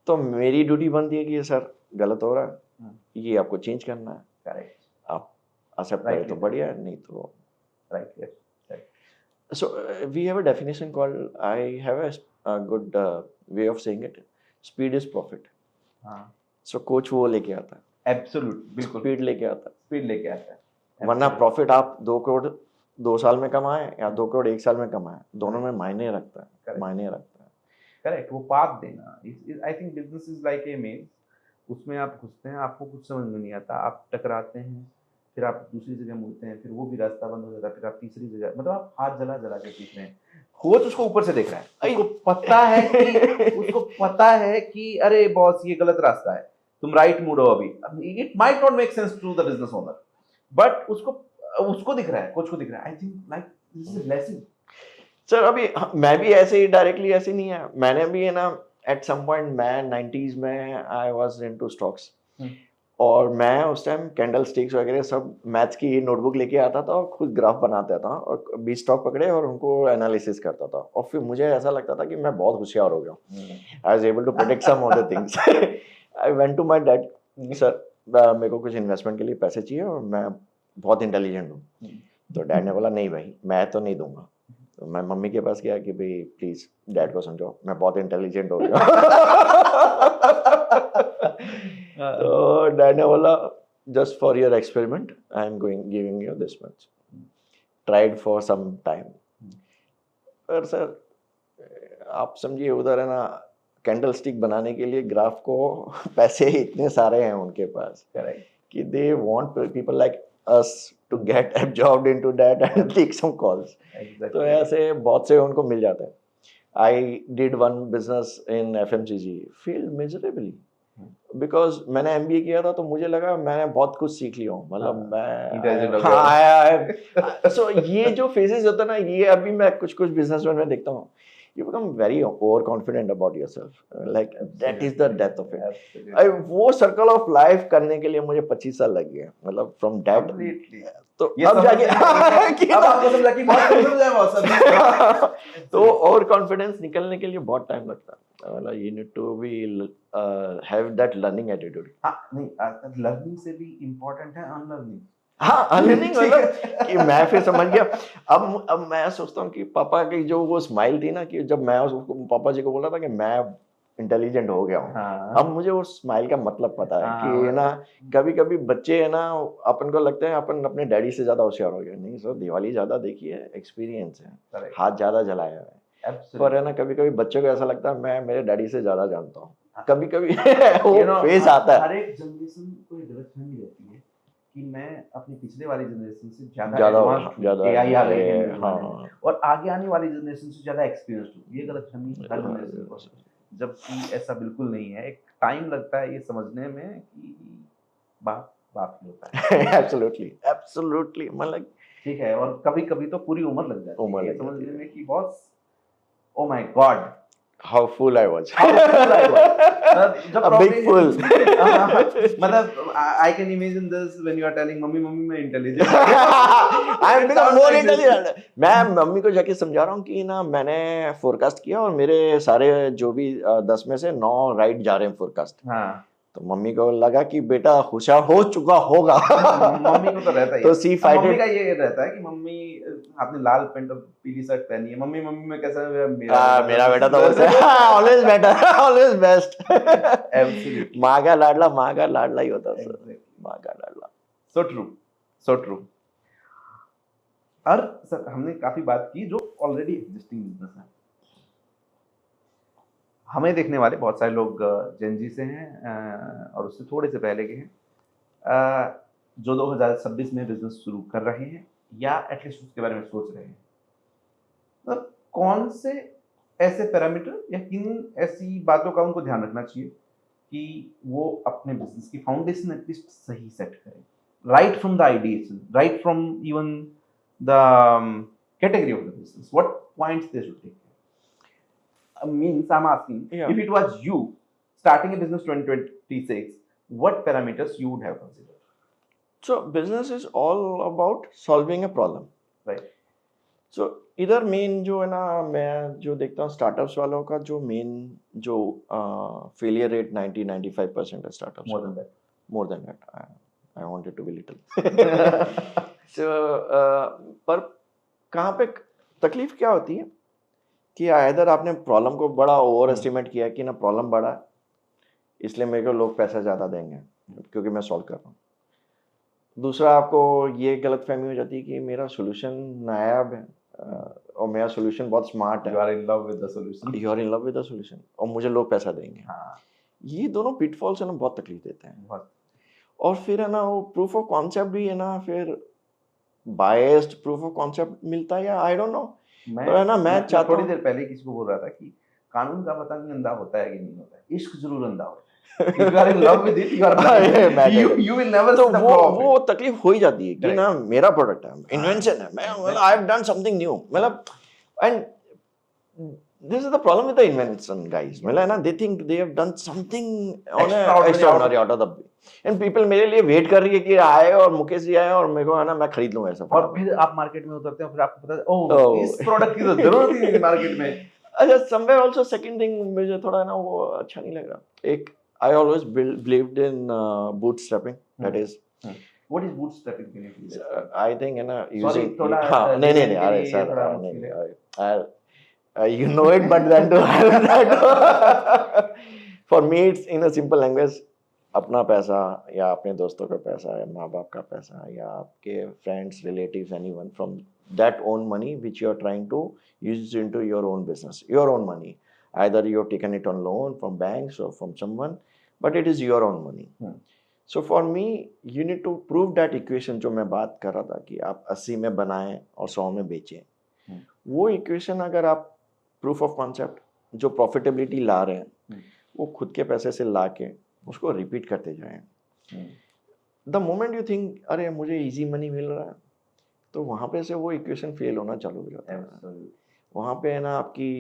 तो मेरी ड्यूटी बनती है कि ये सर गलत हो रहा है, ये आपको चेंज करना है, करेक्ट, आप एक्सेप्ट करें तो बढ़िया, नहीं तो right. So we have a definition called, I have a good way of saying it, speed is profit. So coach वो लेके आता है, एब्सोल्यूट, बिल्कुल, स्पीड लेके आता है, स्पीड लेके आता है, वरना प्रॉफिट आप 2 करोड़ 2 साल में कमाए या 2 करोड़ 1 साल में कमाए, दोनों में मायने रखता है, Correct. मायने रखता है। करेक्ट, वो पाथ देना। I think business is like a मेज, उसमें आप घुसते हैं, आपको कुछ समझ में नहीं आता, आप टकराते हैं, फिर आप दूसरी जगह मुड़ते हैं, फिर वो भी रास्ता बंद हो जाता है, फिर आप तीसरी जगह, मतलब आप हाथ जला जला के सीख रहे हैं। कोच उसको ऊपर से देख रहा है, उसको पता है कि अरे बॉस ये गलत रास्ता है, तुम राइट मुड़ो अभी। It might not make sense to the business owner, but उसको दिख रहा है, कोच को दिख रहा है। I think like this is a blessing. Sir अभी मैं भी ऐसे ही डायरेक्टली ऐसे नहीं है, मैंने भी है ना एट सम पॉइंट मैं 90s में आई वाज इनटू स्टॉक्स, और मैं उस टाइम कैंडल स्टिक्स वगैरह सब मैथ्स की नोटबुक लेके आता था और खुद ग्राफ बनाता था और 20 स्टॉक पकड़े और उनको एनालिसिस करता था, और फिर मुझे ऐसा लगता था कि मैं बहुत होशियार हो गया हूँ। I was able to predict some of the things. I went to my dad, sir मेरे को कुछ इन्वेस्टमेंट के लिए पैसे चाहिए और मैं बहुत इंटेलिजेंट हूँ। तो डैड ने बोला नहीं भाई मैं तो नहीं दूंगा। तो मैं मम्मी के पास गया कि भाई प्लीज डैड को समझाओ मैं बहुत इंटेलिजेंट हो गया। तो डैड ने बोला just for your experiment I am going giving you this much, tried for some time. पर सर आप समझिए उधर है ना कैंडल स्टिक बनाने के लिए ग्राफ को पैसे इतने सारे हैं उनके पास कि they want people like us to get absorbed into that and take some calls. Exactly. तो ऐसे बहुत से उनको मिल जाते हैं। I did one business in FMCG, failed miserably because मैंने MBA किया था तो मुझे लगा मैंने बहुत कुछ सीख लिया हूँ, मतलब मैं so ये जो phases होता है ना, ये अभी मैं कुछ बिजनेसमैन में देखता हूँ, you become very overconfident about yourself, like that is the death of it. वो सर्कल ऑफ लाइफ करने के लिए मुझे 25 साल लग गए, मतलब फ्रॉम दैट तो अब जाके अब आपको समझा कि बहुत कम समझ आया बहुत। तो ओवर कॉन्फिडेंस निकलने के लिए बहुत टाइम लगता है, मतलब you need to be have that learning attitude. हाँ नहीं, लर्निंग से भी इम्पोर्टेंट है अनलर्निंग। हाँ अनलर्निंग, मतलब कि मैं फिर समझ गया। अब मैं सोचता हूँ कि पापा की जो वो स्माइल थी ना, कि जब मैं उसको पापा जी को बोला था कि मैं इंटेलिजेंट हो गया हूँ, हाँ। अब मुझे उस स्माइल का मतलब पता है कि ना कभी कभी बच्चे है ना अपन को लगता है अपन अपने डैडी से ज्यादा होशियार हो गए। नहीं सर, दिवाली ज्यादा देखी है, एक्सपीरियंस है, हाथ ज्यादा जलाया है, पर है ना कभी कभी बच्चों को ऐसा लगता है मैं मेरे डैडी से ज्यादा जानता हूँ, कभी कभी वो फेज आता है। हर एक जनरेशन को गलतफहमी रहती है कि मैं अपनी पिछले वाली जनरेशन से ज्यादा एआई आ गई है, हाँ, और आगे आने वाली जनरेशन से ज्यादा एक्सपीरियंस हूँ, ये गलतफहमी हर जनरेशन को, जबकि ऐसा बिल्कुल नहीं है। एक टाइम लगता है ये समझने में कि बाप ही होता है। एब्सोल्युटली मतलब ठीक है, और कभी कभी तो पूरी उम्र लग जाती है समझने में कि boss oh my God how fool I was. A big fool. मतलब I can imagine this when you are telling mummy मैं intelligent I am become more intelligent. मैं मम्मी को जाके समझा रहा हूँ कि ना मैंने फोरकास्ट किया और मेरे सारे जो भी 10 में से 9 राइट जा रहे हैं फोरकास्ट। हाँ, तो मम्मी को लगा कि बेटा होशियार हो चुका होगा। मम्मी को तो रहता ही तो सी फाइट मम्मी का ये रहता है कि मम्मी आपने लाल पैंट और पीली शर्ट पहनी है, मम्मी में कैसा है, मेरा बेटा तो always better, always best. Absolutely माँ का लाडला ही होता है सर, माँ का लाडला। So true. और सर हमने काफी बात की जो ऑलरेडी एग्जिस्टिंग बिजनेस है, हमें देखने वाले बहुत सारे लोग जेनजी से हैं और उससे थोड़े से पहले के हैं जो 2026 में बिजनेस शुरू कर रहे हैं या एटलीस्ट उसके बारे में सोच रहे हैं। तो कौन से ऐसे पैरामीटर या किन ऐसी बातों का उनको ध्यान रखना चाहिए कि वो अपने बिजनेस की फाउंडेशन एटलीस्ट सही सेट करें, right from the ideation, right from even the category of the business, what points they should take? Means I'm asking, if it was you starting a business 2026, what parameters you would have considered? So business is all about solving a problem, right? So इधर मेन जो है ना, मैं जो देखता हूँ स्टार्टअप्स वालों का जो मेन जो फेलियर रेट 90-95% है startups. more than that I wanted to be little। so पर कहाँ पे तकलीफ क्या होती है कि इधर आपने प्रॉब्लम को बड़ा ओवर एस्टिमेट किया कि ना प्रॉब्लम बड़ा है इसलिए मेरे को लोग पैसा ज़्यादा देंगे क्योंकि मैं सॉल्व कर रहा हूँ। दूसरा आपको ये गलतफहमी हो जाती है कि मेरा सॉल्यूशन नायाब है और मेरा सॉल्यूशन बहुत स्मार्ट यू है, are in love with the solution. You are in love with the solution और मुझे लोग पैसा देंगे। हाँ, ये दोनों पिटफॉल्स है ना, बहुत तकलीफ देते हैं। बहुत। और फिर है ना वो प्रूफ ऑफ कॉन्सेप्ट भी है ना, फिर बायस्ड प्रूफ ऑफ कॉन्सेप्ट मिलता है या आई डोंट नो, पर है ना मैं चाहता थोड़ी हूँ देर पहले किसी को बोल रहा था कि कानून का पता नहीं अंधा होता है कि नहीं होता है, इश्क जरूर अंधा होता है। If you are in love with it, you are blind. You will never तो see the वो flaw of it. वो तकलीफ हो ही जाती है कि Correct. ना मेरा प्रोडक्ट है, हाँ, इन्वेंशन है, मैं exactly. मतलब I have done something new, मतलब and this is the problem with the invention guys, मतलब है ना they think they have done something on a extraordinary out of the and people मेरे लिए वेट कर रही है कि आए और मुकेश जी आए और मेरे को है ना मैं खरीद लूँ ऐसा और फटाफट। फिर आप मार्केट में उतरते हो, फिर आपको पता है ओह इस प्रोडक्ट की तो जरूरत ही नहीं मार्केट में। अच्छा somewhere also second thing मुझे थोड़ा ना वो अच्छा नहीं लग रहा, एक I always believed in bootstrapping, that is What is bootstrapping? Can you please? I think है ना Sorry, using थोड़ा हाँ नहीं नहीं नहीं अरे लिए थोड़ा सर मुश्किल है। नहीं you know it but then to for me it's in a simple language, अपना पैसा या अपने दोस्तों का पैसा या माँ बाप का पैसा या आपके friends relatives anyone from that own money which you are trying to use into your own business, your own money, either you have taken it on loan from banks or from someone, but it is your own money. So for me you need to prove that equation जो मैं बात कर रहा था कि आप 80 में बनाएं और 100 में बेचें, वो इक्वेशन अगर आप प्रूफ ऑफ कॉन्सेप्ट जो प्रॉफिटेबिलिटी ला रहे हैं वो खुद के पैसे से ला के उसको रिपीट करते जाएं। द मोमेंट यू थिंक अरे मुझे इजी मनी मिल रहा है तो वहाँ पे से वो इक्वेशन फेल होना चालू हो जाता है, वहाँ पे है ना आपकी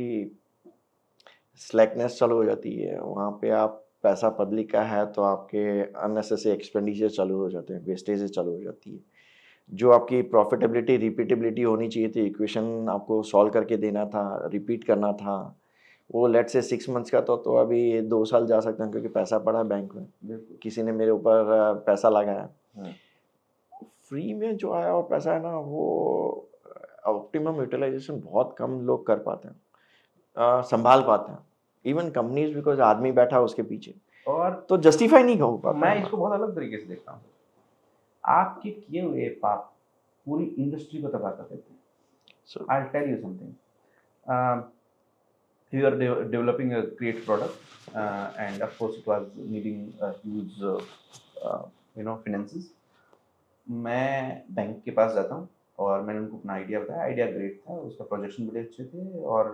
स्लैकनेस चालू हो जाती है, वहाँ पे आप पैसा पब्लिक का है तो आपके अननेसेसरी एक्सपेंडिचर चालू हो जाते हैं, वेस्टेजेस चालू हो जाती है, जो आपकी प्रॉफिटेबिलिटी रिपीटेबिलिटी होनी चाहिए थी, इक्वेशन आपको सॉल्व करके देना था, रिपीट करना था, वो लेट से 6 मंथ्स का तो अभी 2 साल जा सकते हैं क्योंकि पैसा पड़ा है बैंक में, किसी ने मेरे ऊपर पैसा लगाया, फ्री में जो आया और पैसा है ना वो ऑप्टिमम यूटिलाइजेशन बहुत कम लोग कर पाते हैं, संभाल पाते हैं, इवन कंपनीज बिकॉज आदमी बैठा है उसके पीछे और तो जस्टिफाई नहीं हो पाता। मैं इसको बहुत अलग तरीके से देखता हूँ, आपके किए हुए पाप पूरी इंडस्ट्री को तबाह कर देते हैं। I will tell you something, you are developing a great product and of course it was needing a huge finances। मैं बैंक के पास जाता हूँ और मैंने उनको अपना आइडिया बताया, आइडिया ग्रेट था, उसका प्रोजेक्शन बड़े अच्छे थे और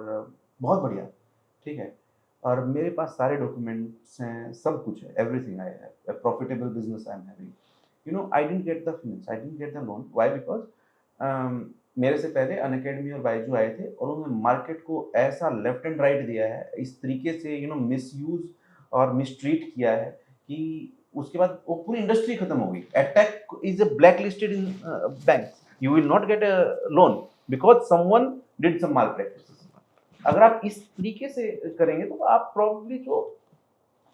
बहुत बढ़िया, ठीक है, और मेरे पास सारे डॉक्यूमेंट्स हैं, सब कुछ है, everything I have, a profitable business I am having, you know I didn't get the finance, I didn't get the loan, why, because मेरे से पहले अनअकैडमी और बायजू आए थे और उन्होंने मार्केट को ऐसा लेफ्ट एंड राइट दिया है, इस तरीके से मिसयूज और मिसट्रीट किया है कि उसके बाद वो पूरी इंडस्ट्री खत्म हो गई। Attack is a blacklisted in banks, you will not get a loan because someone did some malpractice. अगर आप इस तरीके से करेंगे तो आप प्रॉब्ली जो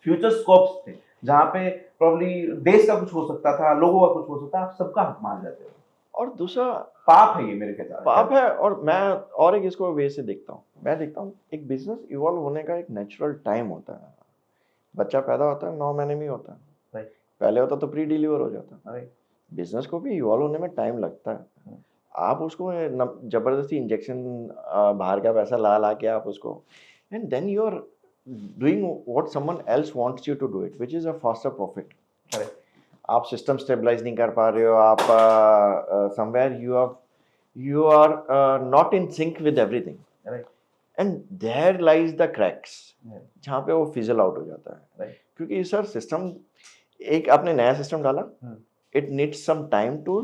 फ्यूचर स्कोप्स थे जहाँ पे प्रॉब्ली देश का कुछ हो सकता था, लोगों का कुछ हो सकता, आप सबका हक मान जाते हो। और दूसरा पाप है ये मेरे ख्याल, पाप है। और मैं और एक इसको वे से देखता हूँ, मैं देखता हूँ एक बिजनेस इवॉल्व होने का एक नेचुरल टाइम होता है। बच्चा पैदा होता है 9 महीने में होता है, पहले होता तो प्री डिलीवर हो जाता है। बिजनेस को भी इवॉल्व होने में टाइम लगता है। आप उसको जबरदस्ती इंजेक्शन बाहर का पैसा ला के आप उसको and then you are doing what someone else wants you to do it which is a faster profit. आप सिस्टम स्टेबलाइज नहीं कर पा रहे हो, आप somewhere you are not in sync with everything, right, and there lies the cracks, जहाँ पे वो फिजल आउट हो जाता है, right, क्योंकि सर सिस्टम एक आपने नया सिस्टम डाला, it needs some time to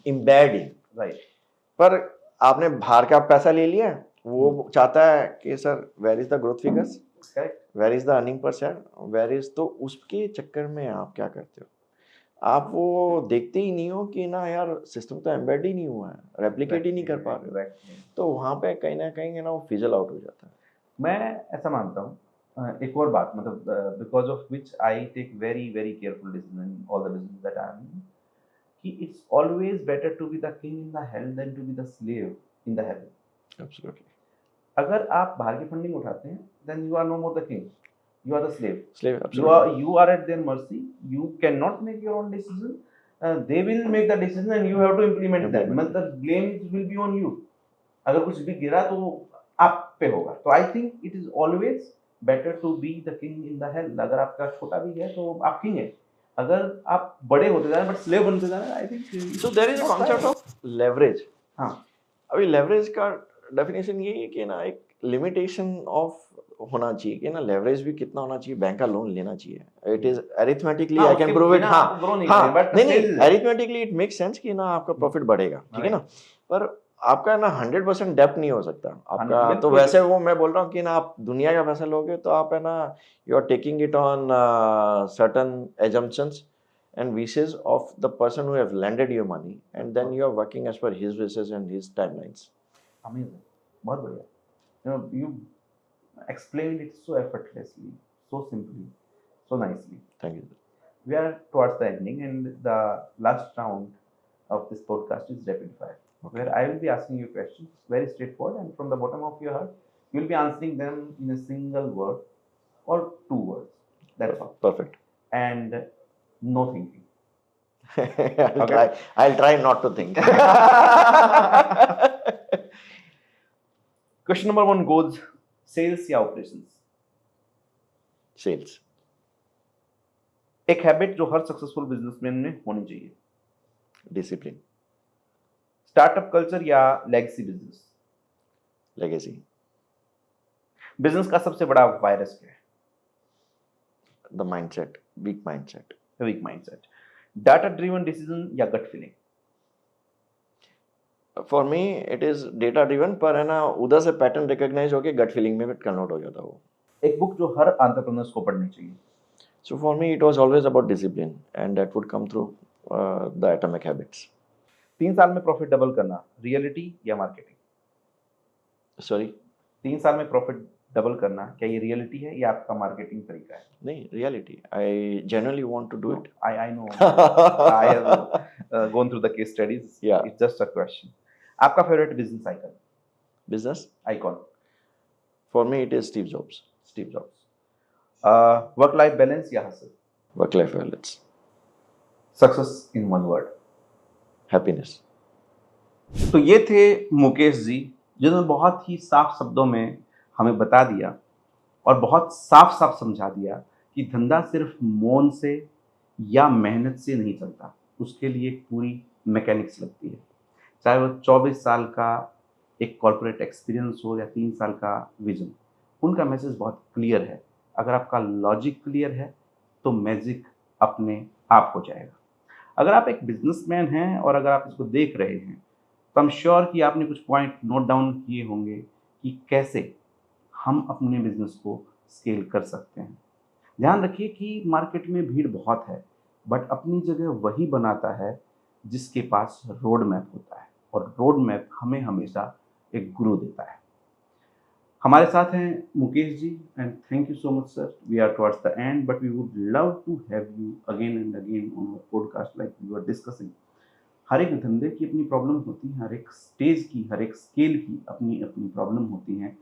embed in, right, पर आपने बाहर का पैसा ले लिया, वो चाहता है कि sir where is the growth figures, where is the earning per share, where is, तो उसके चक्कर में आप क्या करते हो, आप वो देखते ही नहीं हो कि ना यार सिस्टम तो एम्बेड ही नहीं हुआ है, रेप्लिकेट ही नहीं कर पा रहे, तो वहाँ पे कहीं ना कहीं ना वो फिजल आउट हो जाता है। मैं ऐसा मानता हूँ एक और बात, मतलब because of which I take very very careful decision in all the business that I am in, कि it's always better to be the king in the hell than to be the slave in the heaven. Absolutely. अगर आप बाहर की फंडिंग उठाते हैं then you are no more the king, you are the slave, absolutely. you are at their mercy, you cannot make your own decision, they will make the decision and you have to implement them. मतलब blame will be on you. अगर कुछ भी गिरा तो आप पे होगा. तो I think it is always better to be the king in the hell. अगर आपका छोटा भी है तो आप king है. अगर आप बड़े होते जा रहे हैं बट स्लेव बनते जा रहे हैं, I think so there is a concept of leverage. हाँ. अभी लेवरेज का डेफिनेशन यही है कि ना एक लिमिटेशन ऑफ होना चाहिए कि ना लेवरेज भी कितना होना चाहिए. बैंक का लोन लेना चाहिए. It is arithmetically I can prove it. हाँ नहीं अरिथमेटिकली इट मेक सेंस कि ना आपका प्रॉफिट बढ़ेगा, ठीक है ना. पर आपका ना 100% डेप्थ नहीं हो सकता आपका. तो वैसे वो मैं बोल रहा हूँ कि ना आप दुनिया का पैसा लोगे तो आप है ना you are taking it on certain assumptions and wishes of the person who have lended you money, and then you are working as per his wishes and his timelines. Amazing, बहुत बढ़िया. You know, you explained it so effortlessly, so simply, so nicely. Thank you. We are towards the ending, and the last round of this podcast is rapid fire, where I will be asking you questions, very straightforward, and from the bottom of your heart, you will be answering them in a single word or 2 words. That's all. Perfect. And no thinking. I'll try not to think. Question number 1 goes sales या operations. Sales. एक हैबिट जो हर सक्सेसफुल बिजनेसमैन में होनी चाहिए. Discipline. स्टार्टअप कल्चर या लेगेसी बिजनेस. Legacy. बिजनेस का सबसे बड़ा वायरस क्या है? The mindset. Weak mindset. Weak mindset. Data driven decision या gut feeling. For me it is data driven, पर है ना उधर से पैटर्न रिकॉग्नाइज होके गट फीलिंग में कन्वर्ट हो जाता वो. एक बुक जो हर एंटरप्रेन्योर्स को पढ़नी चाहिए. So for me it was always about discipline and that would come through the atomic habits. 3 साल में प्रॉफिट डबल करना, रियलिटी या मार्केटिंग. सॉरी, 3 साल में प्रॉफिट डबल करना, क्या ये रियलिटी है या आपका मार्केटिंग तरीका है? नहीं, reality. I genuinely want to do it. I know. I have gone through the case studies. Yeah. It's just a question. आपका favourite business icon? Business icon. For me it is Steve Jobs. Steve Jobs. Work life balance या hustle? Work life balance. Success in 1 word? Happiness. तो ये थे मुकेश जी, जिन्होंने बहुत ही साफ शब्दों में हमें बता दिया और बहुत साफ साफ समझा दिया कि धंधा सिर्फ मौन से या मेहनत से नहीं चलता, उसके लिए एक पूरी मैकेनिक्स लगती है. चाहे वो 24 साल का एक कॉर्पोरेट एक्सपीरियंस हो या 3 साल का विजन, उनका मैसेज बहुत क्लियर है. अगर आपका लॉजिक क्लियर है तो मैजिक अपने आप हो जाएगा. अगर आप एक बिजनेसमैन हैं और अगर आप इसको देख रहे हैं तो आई एम श्योर कि आपने कुछ पॉइंट नोट डाउन किए होंगे कि कैसे हम अपने बिजनेस को स्केल कर सकते हैं. ध्यान रखिए कि मार्केट में भीड़ बहुत है, बट अपनी जगह वही बनाता है जिसके पास रोड मैप होता है, और रोड मैप हमें हमेशा एक गुरु देता है. हमारे साथ हैं Mukesh ji, and thank you so much sir. We are towards the end, but we would love to have you again and again on our podcast like we are discussing. हर एक धंधे की अपनी प्रॉब्लम होती है, हर एक स्टेज की, हर एक स्केल की अपनी अपनी प्रॉब्लम होती हैं.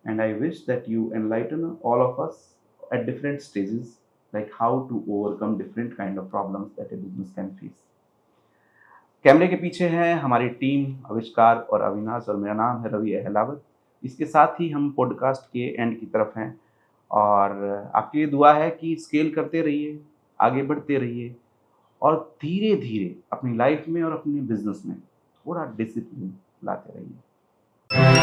And I wish that you enlighten all of us at different stages, like how to overcome different kind of problems that a business can face. कैमरे के पीछे हैं हमारी टीम आविष्कार और अविनाश, और मेरा नाम है रवि अहलावत. इसके साथ ही हम पॉडकास्ट के एंड की तरफ हैं, और आपके लिए दुआ है कि स्केल करते रहिए, आगे बढ़ते रहिए, और धीरे धीरे अपनी लाइफ में और अपने बिजनेस में थोड़ा डिसिप्लिन लाते रहिए.